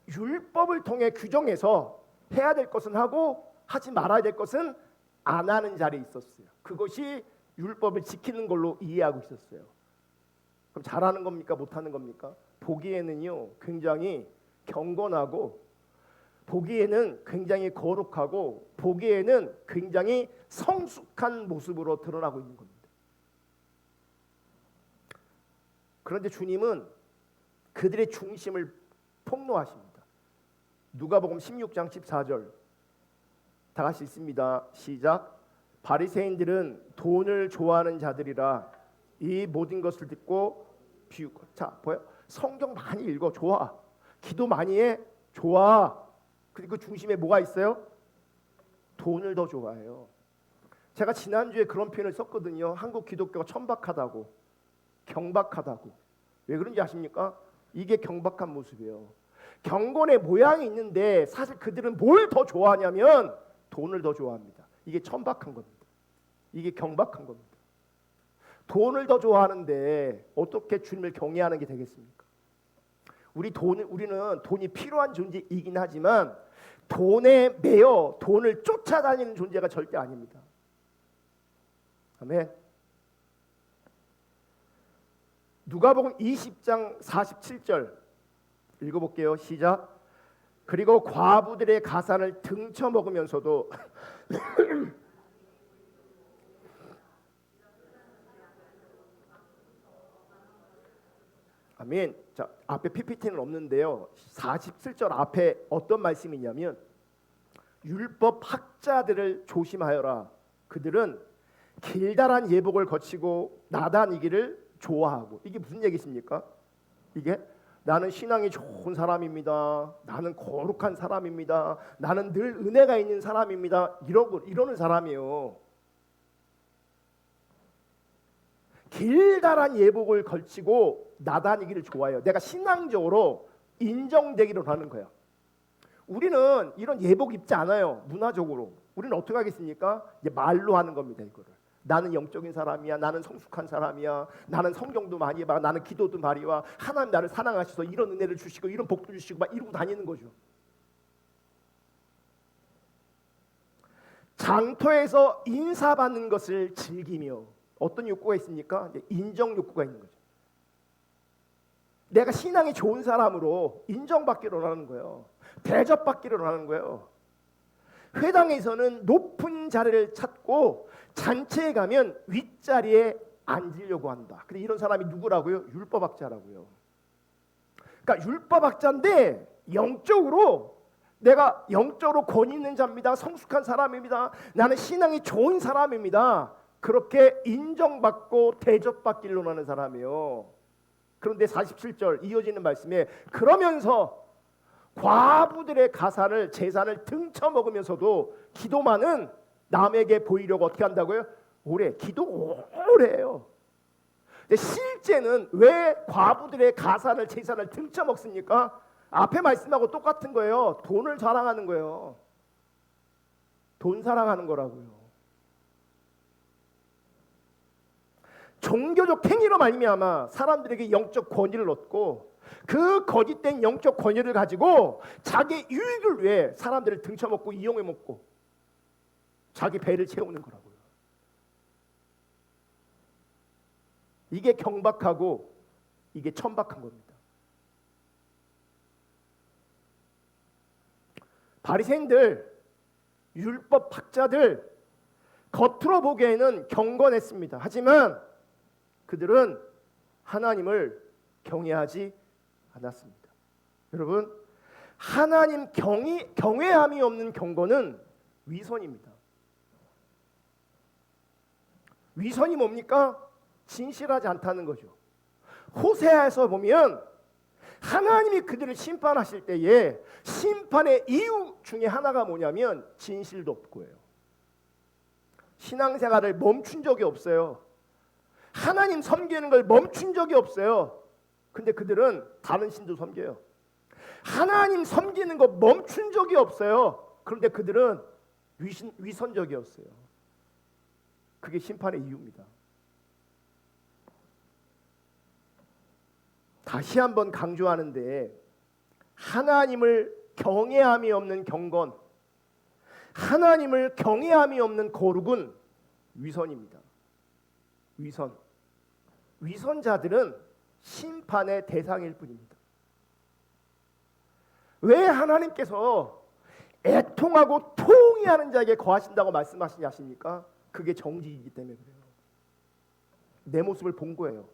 율법을 통해 규정해서 해야 될 것은 하고 하지 말아야 될 것은 안 하는 자리에 있었어요. 그것이 율법을 지키는 걸로 이해하고 있었어요. 그럼 잘하는 겁니까? 못하는 겁니까? 보기에는요, 굉장히 경건하고, 보기에는 굉장히 거룩하고, 보기에는 굉장히 성숙한 모습으로 드러나고 있는 겁니다. 그런데 주님은 그들의 중심을 폭로하십니다. 누가복음 16장 14절 다 같이 읽습니다. 시작. 바리새인들은 돈을 좋아하는 자들이라 이 모든 것을 듣고 비웃고. 자, 보여? 성경 많이 읽어. 좋아. 기도 많이 해. 좋아. 그리고 그 중심에 뭐가 있어요? 돈을 더 좋아해요. 제가 지난주에 그런 표현을 썼거든요. 한국 기독교가 천박하다고, 경박하다고. 왜 그런지 아십니까? 이게 경박한 모습이에요. 경건의 모양이 있는데 사실 그들은 뭘 더 좋아하냐면 돈을 더 좋아합니다. 이게 천박한 겁니다. 이게 경박한 겁니다. 돈을 더 좋아하는데 어떻게 주님을 경외하는 게 되겠습니까? 우리는 돈이 필요한 존재이긴 하지만 돈에 매여 돈을 쫓아다니는 존재가 절대 아닙니다. 아멘. 누가복음 20장 47절 읽어볼게요. 시작. 그리고 과부들의 가산을 등쳐 먹으면서도 아멘. 자, 앞에 PPT는 없는데요. 47절 앞에 어떤 말씀이 있냐면 율법 학자들을 조심하여라. 그들은 길다란 예복을 거치고 나다니기를 좋아하고. 이게 무슨 얘기십니까? 이게 나는 신앙이 좋은 사람입니다. 나는 거룩한 사람입니다. 나는 늘 은혜가 있는 사람입니다. 이러는 사람이에요. 길다란 예복을 걸치고 나다니기를 좋아해요. 내가 신앙적으로 인정되기를 하는 거야. 우리는 이런 예복 입지 않아요. 문화적으로. 우리는 어떻게 하겠습니까? 이제 말로 하는 겁니다. 이거를. 나는 영적인 사람이야. 나는 성숙한 사람이야. 나는 성경도 많이 봐. 나는 기도도 많이 와. 하나님 나를 사랑하셔서 이런 은혜를 주시고 이런 복도 주시고 막 이러고 다니는 거죠. 장터에서 인사받는 것을 즐기며 어떤 욕구가 있습니까? 인정 욕구가 있는 거죠. 내가 신앙이 좋은 사람으로 인정받기로 하는 거예요. 대접받기로 하는 거예요. 회당에서는 높은 자리를 찾고 잔치에 가면 윗자리에 앉으려고 한다. 근데 이런 사람이 누구라고요? 율법학자라고요. 그러니까 율법학자인데 영적으로 내가 영적으로 권위 있는 자입니다. 성숙한 사람입니다. 나는 신앙이 좋은 사람입니다. 그렇게 인정받고 대접받기로 하는 사람이에요. 그런데 47절 이어지는 말씀에 그러면서 과부들의 가산을 재산을 등쳐 먹으면서도 기도만은 남에게 보이려고 어떻게 한다고요? 기도 오래 해요. 근데 실제는 왜 과부들의 가산을 재산을 등쳐 먹습니까? 앞에 말씀하고 똑같은 거예요. 돈을 자랑하는 거예요. 돈 사랑하는 거라고요. 종교적 행위로 말미암아 사람들에게 영적 권위를 얻고 그 거짓된 영적 권위를 가지고 자기 유익을 위해 사람들을 등쳐먹고 이용해먹고 자기 배를 채우는 거라고요. 이게 경박하고 이게 천박한 겁니다. 바리새인들, 율법 학자들 겉으로 보기에는 경건했습니다. 하지만 그들은 하나님을 경외하지 않았습니다. 여러분, 하나님 경외함이 없는 경건은 위선입니다. 위선이 뭡니까? 진실하지 않다는 거죠. 호세아에서 보면 하나님이 그들을 심판하실 때에 심판의 이유 중에 하나가 뭐냐면 진실도 없고예요. 신앙생활을 멈춘 적이 없어요. 하나님 섬기는 걸 멈춘 적이 없어요. 근데 그들은 다른 신도 섬겨요. 하나님 섬기는 거 멈춘 적이 없어요. 그런데 그들은 위선적이었어요. 그게 심판의 이유입니다. 다시 한번 강조하는데 하나님을 경외함이 없는 경건, 하나님을 경외함이 없는 거룩은 위선입니다. 위선자들은 심판의 대상일 뿐입니다. 왜 하나님께서 애통하고 통회하는 자에게 거하신다고 말씀하시지 않습니까? 그게 정직이기 때문에 그래요. 내 모습을 본 거예요.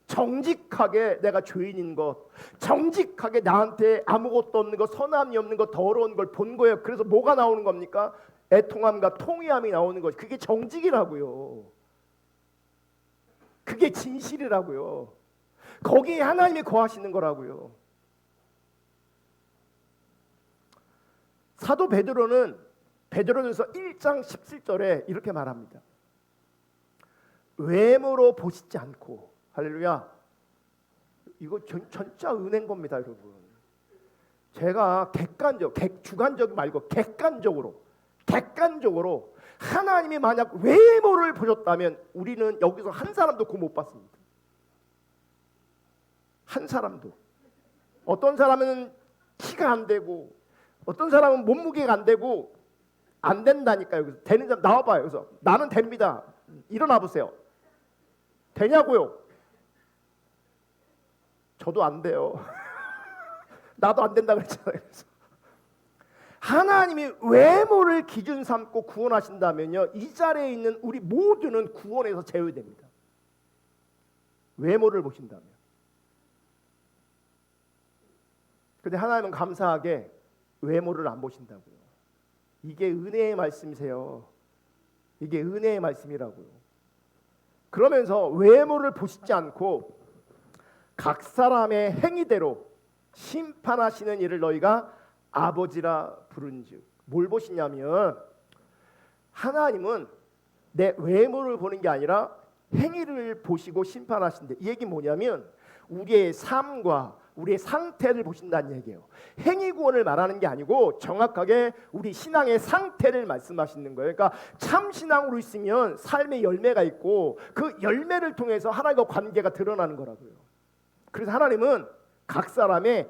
정직하게 내가 죄인인 것, 정직하게 나한테 아무것도 없는 것, 선함이 없는 것, 더러운 걸 본 거예요. 그래서 뭐가 나오는 겁니까? 애통함과 통회함이 나오는 것. 그게 정직이라고요. 그게 진실이라고요. 거기에 하나님이 거하시는 거라고요. 사도 베드로는 베드로전서 1장 17절에 이렇게 말합니다. 외모로 보시지 않고, 할렐루야, 이거 진짜 은혜인 겁니다, 여러분. 제가 주관적 말고 객관적으로 하나님이 만약 외모를 보셨다면 우리는 여기서 한 사람도 구 못 받습니다. 한 사람도. 어떤 사람은 키가 안 되고, 어떤 사람은 몸무게가 안 되고, 안 된다니까요. 여기서 되는 사람 나와봐요. 여기서 나는 됩니다. 일어나 보세요. 되냐고요? 저도 안 돼요. 나도 안 된다 그랬잖아요. 그래서 하나님이 외모를 기준 삼고 구원하신다면요, 이 자리에 있는 우리 모두는 구원에서 제외됩니다. 외모를 보신다면. 근데 하나님은 감사하게 외모를 안 보신다고요. 이게 은혜의 말씀이세요. 이게 은혜의 말씀이라고요. 그러면서 외모를 보시지 않고 각 사람의 행위대로 심판하시는 이를 너희가 아버지라 부른즉. 뭘 보시냐면 하나님은 내 외모를 보는 게 아니라 행위를 보시고 심판하신대. 이 얘기 뭐냐면 우리의 삶과 우리의 상태를 보신다는 얘기예요. 행위 구원을 말하는 게 아니고 정확하게 우리 신앙의 상태를 말씀하시는 거예요. 그러니까 참 신앙으로 있으면 삶의 열매가 있고 그 열매를 통해서 하나님과 관계가 드러나는 거라고요. 그래서 하나님은 각 사람의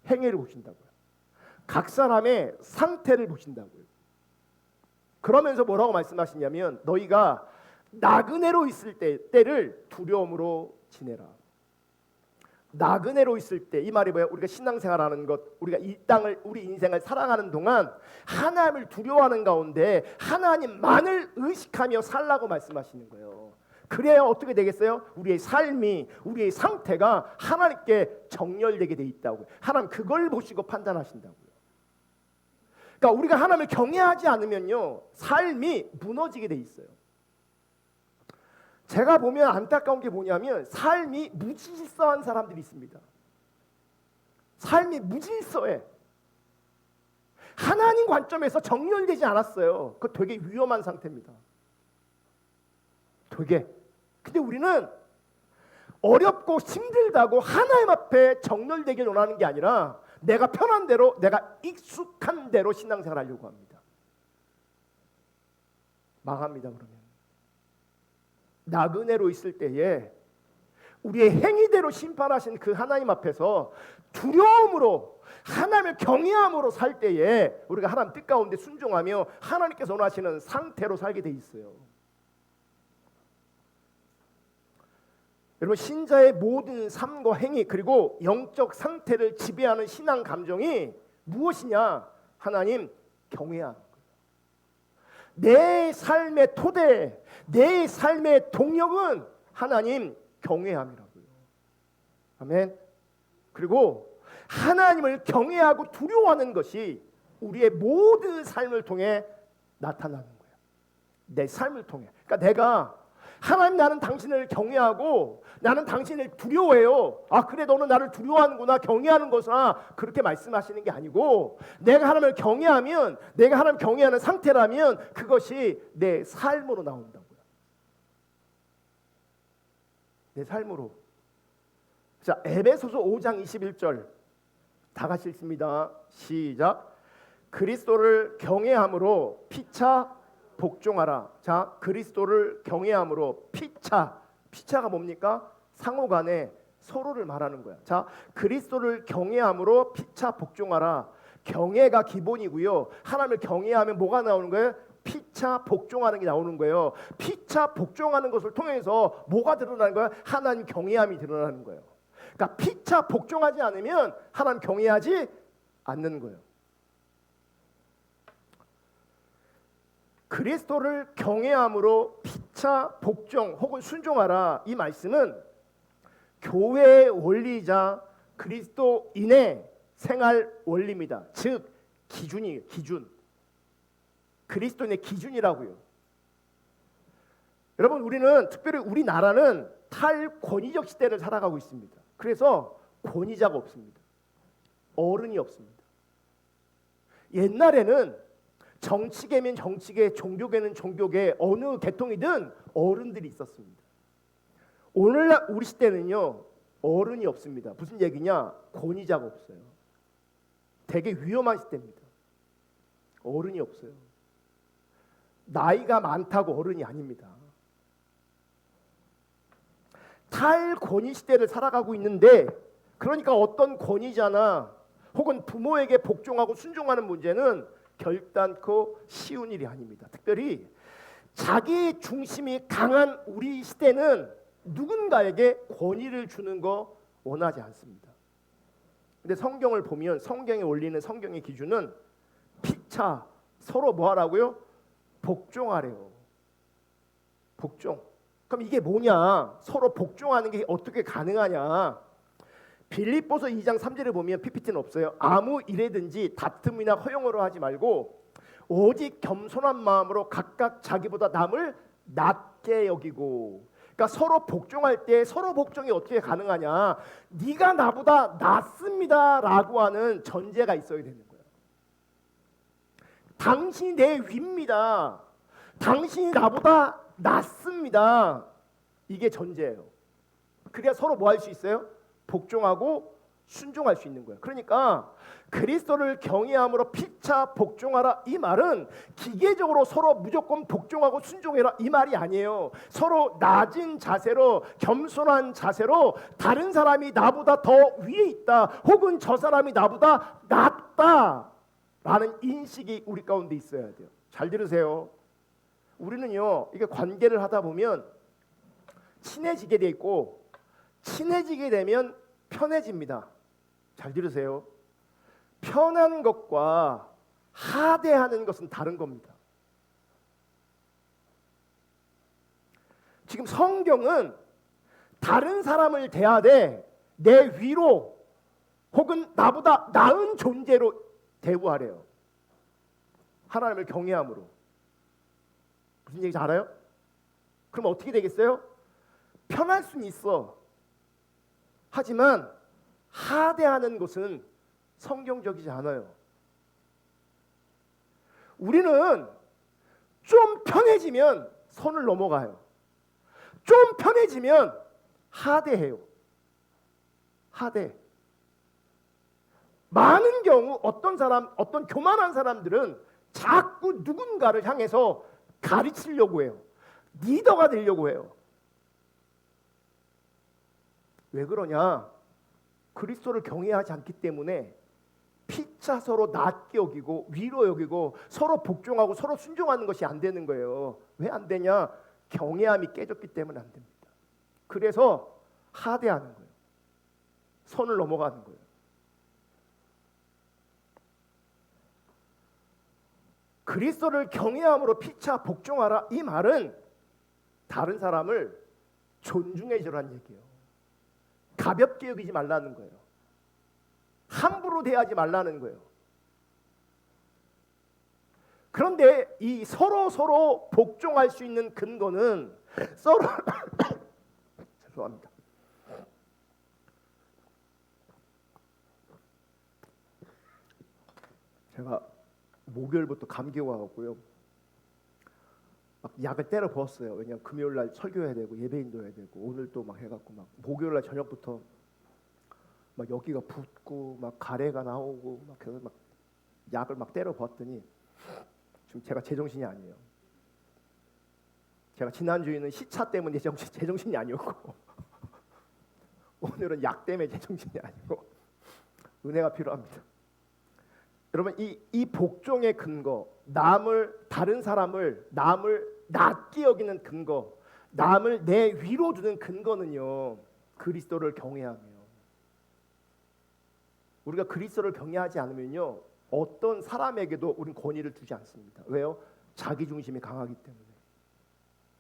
행위를 보신다고요. 각 사람의 상태를 보신다고요. 그러면서 뭐라고 말씀하시냐면 너희가 나그네로 있을 때를 두려움으로 지내라. 나그네로 있을 때, 이 말이 뭐야? 우리가 신앙생활하는 것, 우리가 이 땅을, 우리 인생을 살아가는 동안 하나님을 두려워하는 가운데 하나님만을 의식하며 살라고 말씀하시는 거예요. 그래야 어떻게 되겠어요? 우리의 삶이, 우리의 상태가 하나님께 정렬되게 돼 있다고. 하나님 그걸 보시고 판단하신다고요. 그러니까 우리가 하나님을 경외하지 않으면요, 삶이 무너지게 돼 있어요. 제가 보면 안타까운 게 뭐냐면 삶이 무질서한 사람들이 있습니다. 삶이 무질서해. 하나님 관점에서 정렬되지 않았어요. 그거 되게 위험한 상태입니다. 되게. 근데 우리는 어렵고 힘들다고 하나님 앞에 정렬되게 원하는 게 아니라 내가 편한 대로, 내가 익숙한 대로 신앙생활 하려고 합니다. 망합니다. 그러면 나그네로 있을 때에 우리의 행위대로 심판하신 그 하나님 앞에서 두려움으로 하나님을 경외함으로 살 때에 우리가 하나님 뜻 가운데 순종하며 하나님께서 원하시는 상태로 살게 돼 있어요. 여러분, 신자의 모든 삶과 행위 그리고 영적 상태를 지배하는 신앙 감정이 무엇이냐? 하나님 경외함. 내 삶의 토대, 내 삶의 동력은 하나님 경외함이라고요. 아멘. 그리고 하나님을 경외하고 두려워하는 것이 우리의 모든 삶을 통해 나타나는 거예요. 내 삶을 통해. 그러니까 내가 하나님, 나는 당신을 경외하고 나는 당신을 두려워해요. 아, 그래, 너는 나를 두려워하는구나, 경외하는 거구나, 그렇게 말씀하시는 게 아니고 내가 하나님을 경외하면, 내가 하나님 경외하는 상태라면 그것이 내 삶으로 나온다고요. 내 삶으로. 자, 에베소서 5장 21절 다 같이 읽습니다. 시작. 그리스도를 경외함으로 피차 복종하라. 자, 그리스도를 경외함으로 피차가 뭡니까? 상호간에 서로를 말하는 거야. 자, 그리스도를 경외함으로 피차 복종하라. 경외가 기본이고요. 하나님을 경외하면 뭐가 나오는 거예요? 피차 복종하는 게 나오는 거예요. 피차 복종하는 것을 통해서 뭐가 드러나는 거야? 하나님 경외함이 드러나는 거예요. 그러니까 피차 복종하지 않으면 하나님 경외하지 않는 거예요. 그리스도를 경외함으로 피차 복종 혹은 순종하라. 이 말씀은 교회의 원리이자 그리스도인의 생활 원리입니다. 즉 기준이에요. 기준. 그리스도인의 기준이라고요. 여러분, 우리는, 특별히 우리나라는 탈권위적 시대를 살아가고 있습니다. 그래서 권위자가 없습니다. 어른이 없습니다. 옛날에는 정치계면 정치계, 종교계는 종교계, 어느 계통이든 어른들이 있었습니다. 오늘날 우리 시대는요, 어른이 없습니다. 무슨 얘기냐? 권위자가 없어요. 되게 위험한 시대입니다. 어른이 없어요. 나이가 많다고 어른이 아닙니다. 탈권위 시대를 살아가고 있는데, 그러니까 어떤 권위자나 혹은 부모에게 복종하고 순종하는 문제는 결단코 쉬운 일이 아닙니다. 특별히 자기 중심이 강한 우리 시대는 누군가에게 권위를 주는 거 원하지 않습니다. 근데 성경을 보면 성경에 올리는 성경의 기준은 피차 서로 뭐 하라고요? 복종하래요. 복종. 그럼 이게 뭐냐? 서로 복종하는 게 어떻게 가능하냐? 빌립보서 2장 3절에 보면 PPT는 없어요. 아무 일에든지 다툼이나 허용으로 하지 말고 오직 겸손한 마음으로 각각 자기보다 남을 낮게 여기고. 그러니까 서로 복종할 때 서로 복종이 어떻게 가능하냐? 네가 나보다 낫습니다라고 하는 전제가 있어야 되는 거예요. 당신이 내 위입니다. 당신이 나보다 낫습니다. 이게 전제예요. 그래야 서로 뭐 할 수 있어요? 복종하고 순종할 수 있는 거예요. 그러니까 그리스도를 경외함으로 피차 복종하라, 이 말은 기계적으로 서로 무조건 복종하고 순종해라, 이 말이 아니에요. 서로 낮은 자세로, 겸손한 자세로 다른 사람이 나보다 더 위에 있다, 혹은 저 사람이 나보다 낫다 라는 인식이 우리 가운데 있어야 돼요. 잘 들으세요. 우리는요, 이게 관계를 하다 보면 친해지게 돼 있고, 친해지게 되면 편해집니다. 잘 들으세요. 편한 것과 하대하는 것은 다른 겁니다. 지금 성경은 다른 사람을 대하되 내 위로 혹은 나보다 나은 존재로 대우하래요. 하나님을 경외함으로. 무슨 얘기인지 알아요? 그럼 어떻게 되겠어요? 편할 수는 있어. 하지만 하대하는 것은 성경적이지 않아요. 우리는 좀 편해지면 선을 넘어가요. 좀 편해지면 하대해요. 하대. 많은 경우 어떤 교만한 사람들은 자꾸 누군가를 향해서 가르치려고 해요. 리더가 되려고 해요. 왜 그러냐? 그리스도를 경외하지 않기 때문에 피차 서로 낮게 여기고 위로 여기고 서로 복종하고 서로 순종하는 것이 안 되는 거예요. 왜 안 되냐? 경외함이 깨졌기 때문에 안 됩니다. 그래서 하대하는 거예요. 선을 넘어가는 거예요. 그리스도를 경외함으로 피차 복종하라, 이 말은 다른 사람을 존중해 주라는 얘기예요. 가볍게 여기지 말라는 거예요. 함부로 대하지 말라는 거예요. 그런데 이 서로 복종할 수 있는 근거는 서로 죄송합니다. 제가 목요일부터 감기가 와갖고요. 막 약을 때려 부었어요. 왜냐면 금요일 날 설교해야 되고 예배인도 해야 되고 오늘 또 막 해갖고 막 목요일 날 저녁부터 막 여기가 붓고 막 가래가 나오고 막 그래서 막 약을 막 때려 부었더니 지금 제가 제정신이 아니에요. 제가 지난주에는 시차 때문에 제정신이 아니었고 오늘은 약 때문에 제정신이 아니고 은혜가 필요합니다. 여러분 이 복종의 근거, 다른 사람을 남을 낮게 여기는 근거, 남을 내 위로 두는 근거는요, 그리스도를 경외함이에요. 우리가 그리스도를 경외하지 않으면요, 어떤 사람에게도 우리는 권위를 두지 않습니다. 왜요? 자기 중심이 강하기 때문에.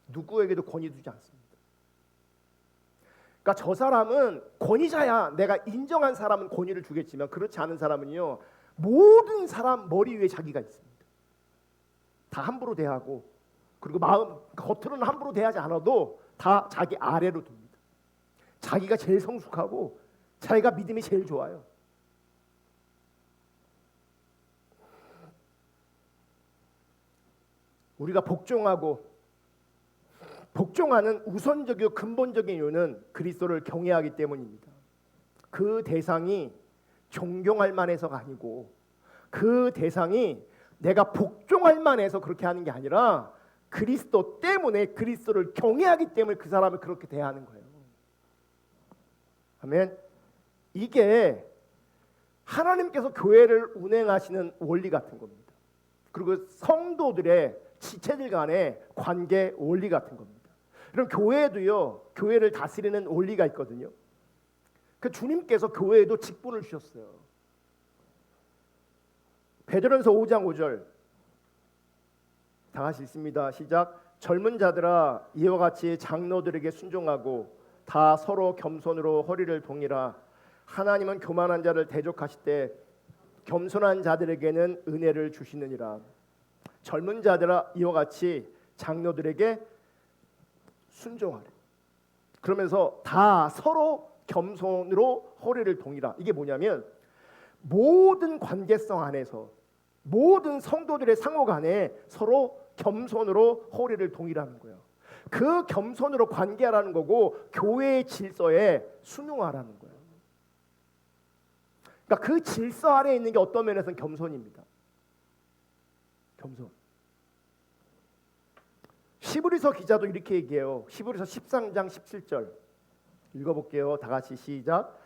누구에게도 권위 두지 않습니다. 그러니까 저 사람은 권위자야, 내가 인정한 사람은 권위를 주겠지만 그렇지 않은 사람은요, 모든 사람 머리 위에 자기가 있습니다. 다 함부로 대하고, 그리고 겉으로는 함부로 대하지 않아도 다 자기 아래로 둡니다. 자기가 제일 성숙하고 자기가 믿음이 제일 좋아요. 우리가 복종하는 우선적이고 근본적인 이유는 그리스도를 경외하기 때문입니다. 그 대상이 존경할 만해서가 아니고 그 대상이 내가 복종할 만해서 그렇게 하는 게 아니라 그리스도 때문에, 그리스도를 경외하기 때문에 그 사람을 그렇게 대하는 거예요. 아멘. 이게 하나님께서 교회를 운행하시는 원리 같은 겁니다. 그리고 성도들의 지체들 간의 관계 원리 같은 겁니다. 그럼 교회도요, 교회를 다스리는 원리가 있거든요. 그 주님께서 교회에도 직분을 주셨어요. 베드로전서 5장 5절 다 같이 읽습니다. 시작. 젊은 자들아 이와 같이 장로들에게 순종하고 다 서로 겸손으로 허리를 동이라. 하나님은 교만한 자를 대적하실 때 겸손한 자들에게는 은혜를 주시느니라. 젊은 자들아 이와 같이 장로들에게 순종하래. 그러면서 다 서로 겸손으로 허리를 동이라. 이게 뭐냐면 모든 관계성 안에서 모든 성도들의 상호 간에 서로 겸손으로 허리를 동이라는 거예요. 그 겸손으로 관계하라는 거고 교회의 질서에 순응하라는 거예요. 그러니까 그 질서 아래에 있는 게 어떤 면에서는 겸손입니다. 겸손. 히브리서 기자도 이렇게 얘기해요. 히브리서 13장 17절 읽어볼게요. 다 같이 시작.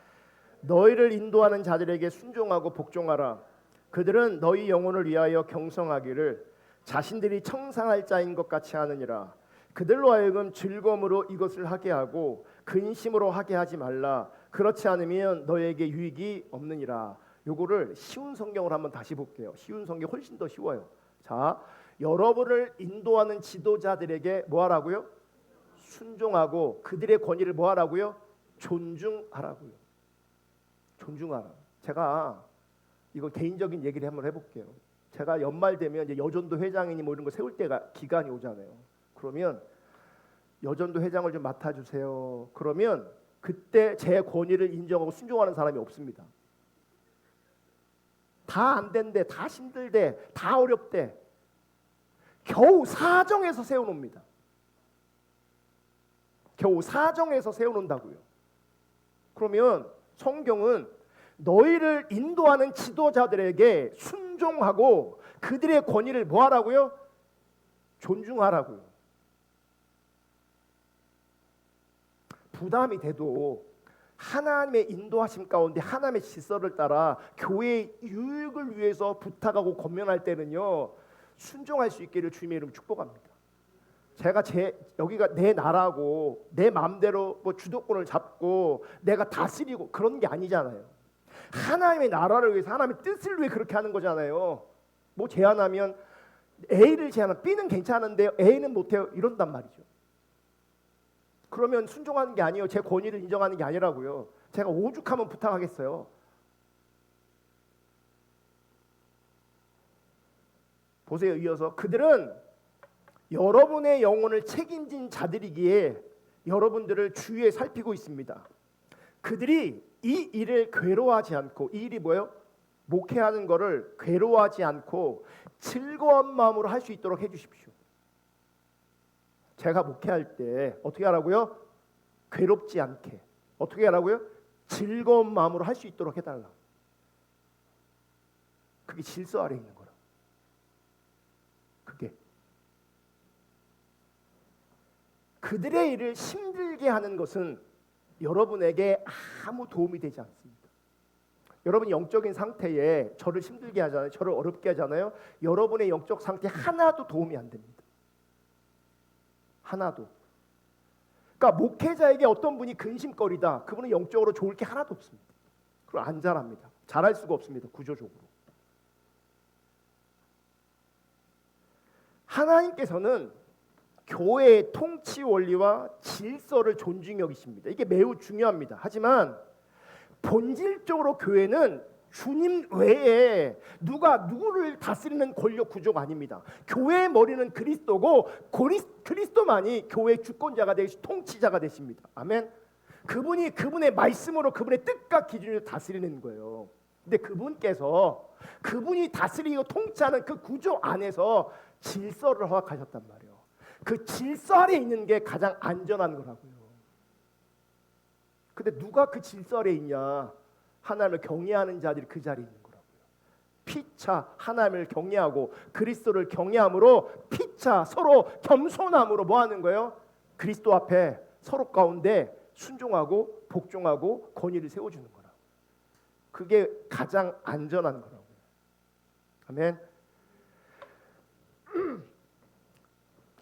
너희를 인도하는 자들에게 순종하고 복종하라. 그들은 너희 영혼을 위하여 경성하기를 자신들이 청상할 자인 것 같이 하느니라. 그들로 하여금 즐거움으로 이것을 하게 하고 근심으로 하게 하지 말라. 그렇지 않으면 너에게 유익이 없느니라. 요거를 쉬운 성경으로 한번 다시 볼게요. 쉬운 성경 훨씬 더 쉬워요. 자, 여러분을 인도하는 지도자들에게 뭐하라고요? 순종하고 그들의 권위를 뭐하라고요? 존중하라고요. 존중하라. 제가 이거 개인적인 얘기를 한번 해볼게요. 제가 연말 되면 이제 여전도 회장이니 뭐 이런 거 세울 때가 기간이 오잖아요. 그러면 여전도 회장을 좀 맡아주세요. 그러면 그때 제 권위를 인정하고 순종하는 사람이 없습니다. 다 안 된대, 다 힘들대, 다 어렵대. 겨우 사정해서 세워놓습니다. 겨우 사정해서 세워놓는다고요. 그러면 성경은 너희를 인도하는 지도자들에게 순종하고 그들의 권위를 뭐하라고요? 존중하라고요. 부담이 돼도 하나님의 인도하심 가운데 하나님의 질서를 따라 교회의 유익을 위해서 부탁하고 권면할 때는요 순종할 수 있기를 주님의 이름으로 축복합니다. 제가 여기가 내 나라고 내 마음대로 뭐 주도권을 잡고 내가 다스리고 그런 게 아니잖아요. 하나님의 나라를 위해서 하나님의 뜻을 위해 그렇게 하는 거잖아요. 뭐 제안하면 A를 제안하면 B는 괜찮은데요 A는 못해요 이런단 말이죠. 그러면 순종하는 게 아니에요. 제 권위를 인정하는 게 아니라고요. 제가 오죽하면 부탁하겠어요. 보세요. 이어서 그들은 여러분의 영혼을 책임진 자들이기에 여러분들을 주위에 살피고 있습니다. 그들이 이 일을 괴로워하지 않고, 이 일이 뭐예요? 목회하는 거를 괴로워하지 않고 즐거운 마음으로 할 수 있도록 해주십시오. 제가 목회할 때 어떻게 하라고요? 괴롭지 않게. 어떻게 하라고요? 즐거운 마음으로 할 수 있도록 해달라. 그게 질서 아래 있는 거라. 그게 그들의 일을 힘들게 하는 것은 여러분에게 아무 도움이 되지 않습니다. 여러분 영적인 상태에 저를 힘들게 하잖아요. 저를 어렵게 하잖아요. 여러분의 영적 상태 하나도 도움이 안 됩니다. 하나도. 그러니까 목회자에게 어떤 분이 근심거리다. 그분은 영적으로 좋을 게 하나도 없습니다. 그걸 안 잘합니다. 잘할 수가 없습니다. 구조적으로. 하나님께서는 교회의 통치 원리와 질서를 존중히 여기십니다. 이게 매우 중요합니다. 하지만 본질적으로 교회는 주님 외에 누가 누구를 다스리는 권력 구조가 아닙니다. 교회의 머리는 그리스도고 그리스도만이 교회의 주권자가 되시 통치자가 되십니다. 아멘. 그분이 그분의 말씀으로 그분의 뜻과 기준으로 다스리는 거예요. 근데 그분이 다스리고 통치하는 그 구조 안에서 질서를 허락하셨단 말이에요. 그 질서 아래 있는 게 가장 안전한 거라고요. 근데 누가 그 질서 아래 있냐? 하나님을 경외하는 자들이 그 자리에 있는 거라고요. 피차 하나님을 경외하고 그리스도를 경외함으로 피차 서로 겸손함으로 뭐 하는 거예요? 그리스도 앞에 서로 가운데 순종하고 복종하고 권위를 세워주는 거라고. 그게 가장 안전한 거라고요. 아멘.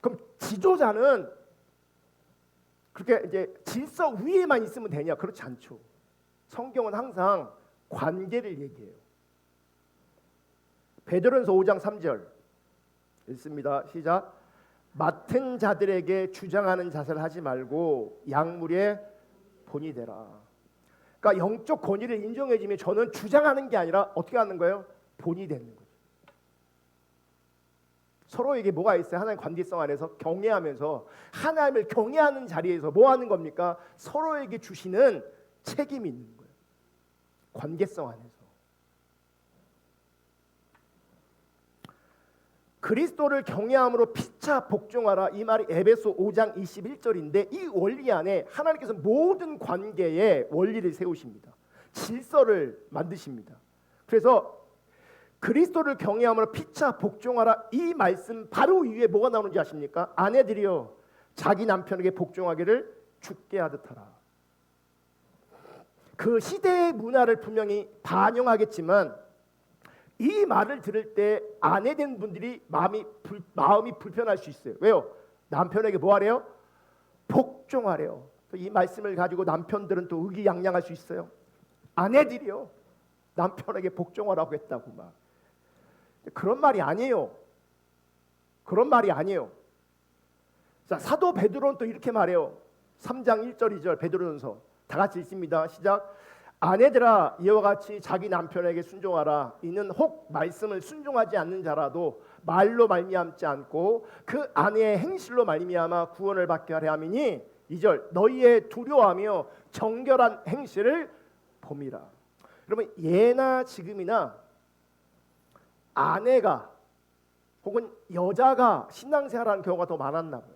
그럼 지도자는 그렇게 이제 질서 위에만 있으면 되냐? 그렇지 않죠. 성경은 항상 관계를 얘기해요. 베드로전서 5장 3절 읽습니다. 시작. 맡은 자들에게 주장하는 자세를 하지 말고 약물에 본이 되라. 그러니까 영적 권위를 인정해주면 저는 주장하는 게 아니라 어떻게 하는 거예요? 본이 되는 거예요. 서로에게 뭐가 있어요? 하나님 관계성 안에서 경외하면서 하나님을 경외하는 자리에서 뭐 하는 겁니까? 서로에게 주시는 책임이 있는 거예요. 관계성 안에서. 그리스도를 경외함으로 피차 복종하라. 이 말이 에베소 5장 21절인데 이 원리 안에 하나님께서 모든 관계에 원리를 세우십니다. 질서를 만드십니다. 그래서 그리스도를 경외함으로 피차 복종하라. 이 말씀 바로 위에 뭐가 나오는지 아십니까? 아내들이여 자기 남편에게 복종하기를 주께 하듯 하라. 그 시대의 문화를 분명히 반영하겠지만 이 말을 들을 때 아내된 분들이 마음이 불편할 수 있어요. 왜요? 남편에게 뭐 하래요? 복종하래요. 이 말씀을 가지고 남편들은 또 의기양양할 수 있어요. 아내들이요 남편에게 복종하라고 했다고 막. 그런 말이 아니에요. 그런 말이 아니에요. 자, 사도 베드로는 또 이렇게 말해요. 3장 1절 2절 베드로전서 다 같이 읽습니다. 시작. 아내들아 이와 같이 자기 남편에게 순종하라. 이는 혹 말씀을 순종하지 않는 자라도 말로 말미암지 않고 그 아내의 행실로 말미암아 구원을 받게 하려 함이니 2절 너희의 두려워하며 정결한 행실을 봄이라. 여러분 예나 지금이나 아내가 혹은 여자가 신앙생활하는 경우가 더 많았나 봐요.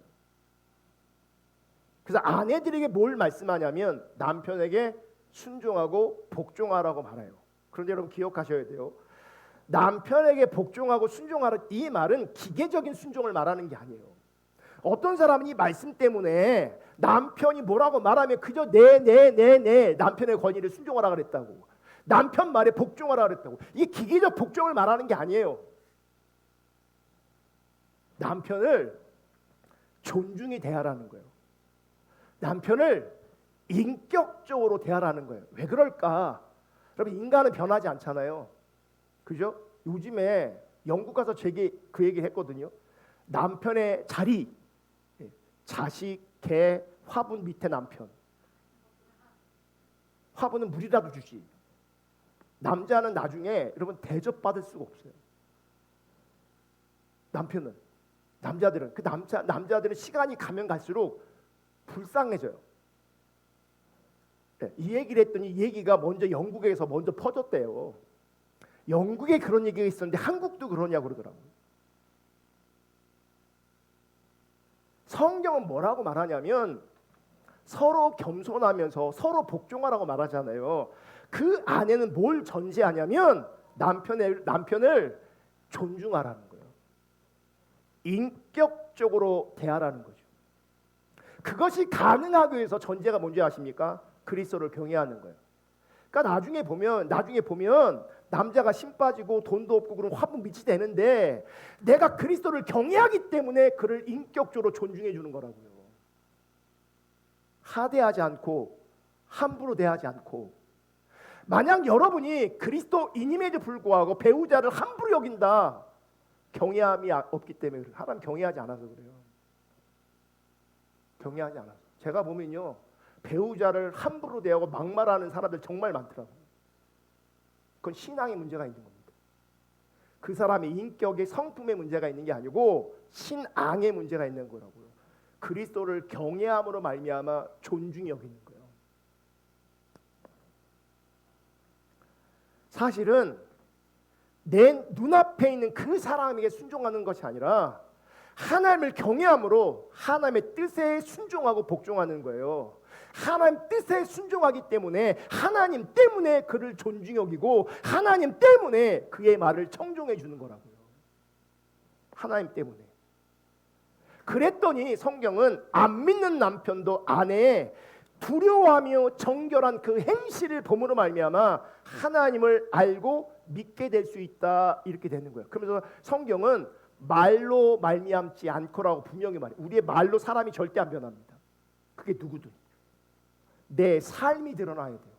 그래서 아내들에게 뭘 말씀하냐면 남편에게 순종하고 복종하라고 말해요. 그런데 여러분 기억하셔야 돼요. 남편에게 복종하고 순종하라 이 말은 기계적인 순종을 말하는 게 아니에요. 어떤 사람은 이 말씀 때문에 남편이 뭐라고 말하면 그저 네 남편의 권위를 순종하라 그랬다고. 남편 말에 복종하라 그랬다고. 이게 기계적 복종을 말하는 게 아니에요. 남편을 존중히 대하라는 거예요. 남편을 인격적으로 대하라는 거예요. 왜 그럴까? 여러분 인간은 변하지 않잖아요. 그죠? 요즘에 영국 가서 제게 그 얘기를 했거든요. 남편의 자리, 자식, 개, 화분 밑에 남편. 화분은 물이라도 주지. 남자는 나중에 여러분 대접받을 수가 없어요. 남자들은 그 남자들은 시간이 가면 갈수록 불쌍해져요. 이 얘기를 했더니 이 얘기가 먼저 영국에서 먼저 퍼졌대요. 영국에 그런 얘기가 있었는데 한국도 그러냐고 그러더라고요. 성경은 뭐라고 말하냐면 서로 겸손하면서 서로 복종하라고 말하잖아요. 그 안에는 뭘 전제하냐면 남편을 존중하라는 거예요. 인격적으로 대하라는 거죠. 그것이 가능하기 위해서 전제가 뭔지 아십니까? 그리스도를 경외하는 거예요. 그러니까 나중에 보면 남자가 심 빠지고 돈도 없고 그런 화분 밑이 되는데 내가 그리스도를 경외하기 때문에 그를 인격적으로 존중해 주는 거라고요. 하대하지 않고 함부로 대하지 않고. 만약 여러분이 그리스도인임에도 불구하고 배우자를 함부로 여긴다. 경외함이 없기 때문에 그래요. 하나님 경외하지 않아서 그래요. 경외하지 않아서. 제가 보면요. 배우자를 함부로 대하고 막말하는 사람들 정말 많더라고요. 그건 신앙의 문제가 있는 겁니다. 그 사람의 인격의 성품의 문제가 있는 게 아니고 신앙의 문제가 있는 거라고요. 그리스도를 경외함으로 말미암아 존중히 여기는 거예요. 사실은 내 눈앞에 있는 그 사람에게 순종하는 것이 아니라 하나님을 경외함으로 하나님의 뜻에 순종하고 복종하는 거예요. 하나님 뜻에 순종하기 때문에 하나님 때문에 그를 존중히 여기고 하나님 때문에 그의 말을 청종해 주는 거라고요. 하나님 때문에. 그랬더니 성경은 안 믿는 남편도 아내의 두려워하며 정결한 그 행실을 범으로 말미암아 하나님을 알고 믿게 될 수 있다 이렇게 되는 거예요. 그러면서 성경은 말로 말미암지 않고라고 분명히 말해요. 우리의 말로 사람이 절대 안 변합니다. 그게 누구든 내 삶이 드러나야 돼요.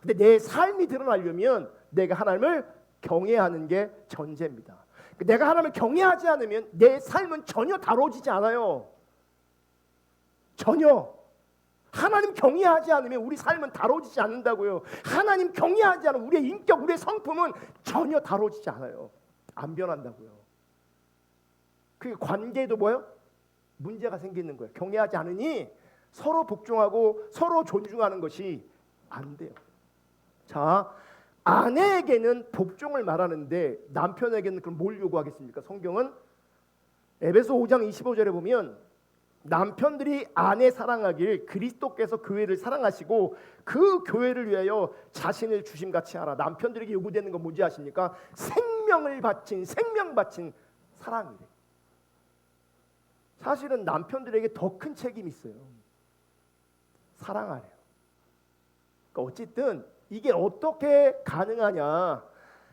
근데 내 삶이 드러나려면 내가 하나님을 경외하는 게 전제입니다. 내가 하나님을 경외하지 않으면 내 삶은 전혀 다뤄지지 않아요. 전혀. 하나님 경외하지 않으면 우리 삶은 다뤄지지 않는다고요. 하나님 경외하지 않으면 우리의 인격, 우리의 성품은 전혀 다뤄지지 않아요. 안 변한다고요. 그 관계도 뭐예요? 문제가 생기는 거예요. 경외하지 않으니 서로 복종하고 서로 존중하는 것이 안 돼요. 자, 아내에게는 복종을 말하는데 남편에게는 그럼 뭘 요구하겠습니까? 성경은 에베소 5장 25절에 보면 남편들이 아내 사랑하길 그리스도께서 교회를 사랑하시고 그 교회를 위하여 자신을 주심같이 하라. 남편들에게 요구되는 건 뭔지 아십니까? 생명 바친 사랑이래. 사실은 남편들에게 더 큰 책임이 있어요. 사랑하래요. 그러니까 어쨌든 이게 어떻게 가능하냐?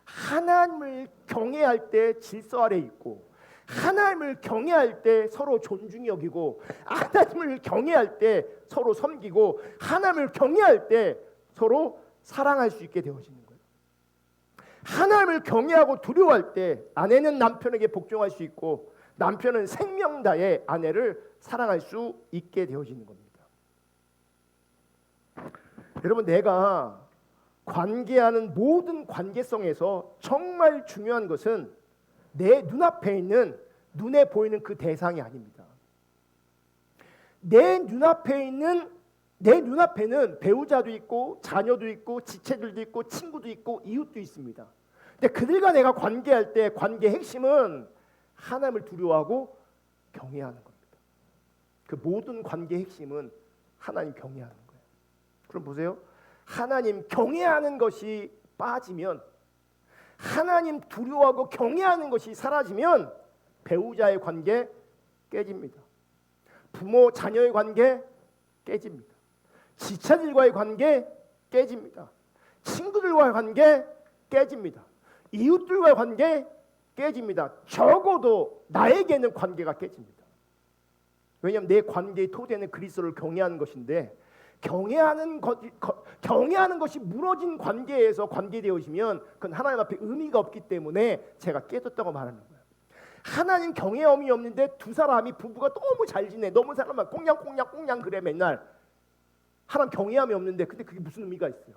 하나님을 경외할 때 질서 아래 있고 하나님을 경외할 때 서로 존중히 여기고 하나님을 경외할 때 서로 섬기고 하나님을 경외할 때 서로 사랑할 수 있게 되어지는 거예요. 하나님을 경외하고 두려워할 때 아내는 남편에게 복종할 수 있고 남편은 생명 다해 아내를 사랑할 수 있게 되어지는 겁니다. 여러분, 내가 관계하는 모든 관계성에서 정말 중요한 것은 내 눈앞에 있는 눈에 보이는 그 대상이 아닙니다. 내 눈앞에는 배우자도 있고 자녀도 있고 지체들도 있고 친구도 있고 이웃도 있습니다. 근데 그들과 내가 관계할 때 관계의 핵심은 하나님을 두려워하고 경외하는 겁니다. 그 모든 관계의 핵심은 하나님 경외하는 거예요. 그럼 보세요. 하나님 경외하는 것이 빠지면, 하나님 두려워하고 경외하는 것이 사라지면 배우자의 관계 깨집니다. 부모 자녀의 관계 깨집니다. 지체들과의 관계 깨집니다. 친구들과의 관계 깨집니다. 이웃들과의 관계 깨집니다. 적어도 나에게는 관계가 깨집니다. 왜냐하면 내 관계의 토대는 그리스도를 경외하는 것인데 경외하는 것이 무너진 관계에서 관계되어지면 그건 하나님 앞에 의미가 없기 때문에 제가 깨졌다고 말하는 거예요. 하나님 경외함이 없는데 두 사람이 부부가 너무 잘 지내, 너무 사람만 꽁냥꽁냥 그래 맨날. 하나님 경외함이 없는데 근데 그게 무슨 의미가 있어요?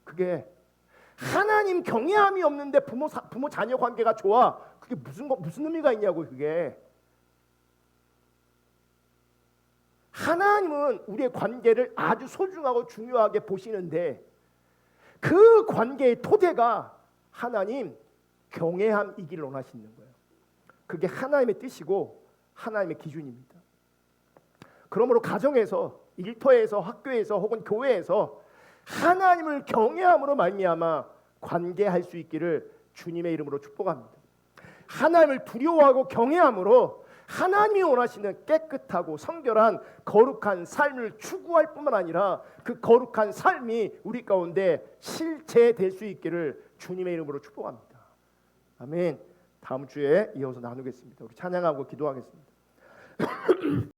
그게 하나님 경외함이 없는데 부모 자녀 관계가 좋아. 그게 무슨 의미가 있냐고. 그게 하나님은 우리의 관계를 아주 소중하고 중요하게 보시는데 그 관계의 토대가 하나님 경외함이기를 원하시는 거예요. 그게 하나님의 뜻이고 하나님의 기준입니다. 그러므로 가정에서, 일터에서, 학교에서 혹은 교회에서 하나님을 경외함으로 말미암아 관계할 수 있기를 주님의 이름으로 축복합니다. 하나님을 두려워하고 경외함으로 하나님이 원하시는 깨끗하고 성결한 거룩한 삶을 추구할 뿐만 아니라 그 거룩한 삶이 우리 가운데 실체될 수 있기를 주님의 이름으로 축복합니다. 아멘. 다음 주에 이어서 나누겠습니다. 우리 찬양하고 기도하겠습니다.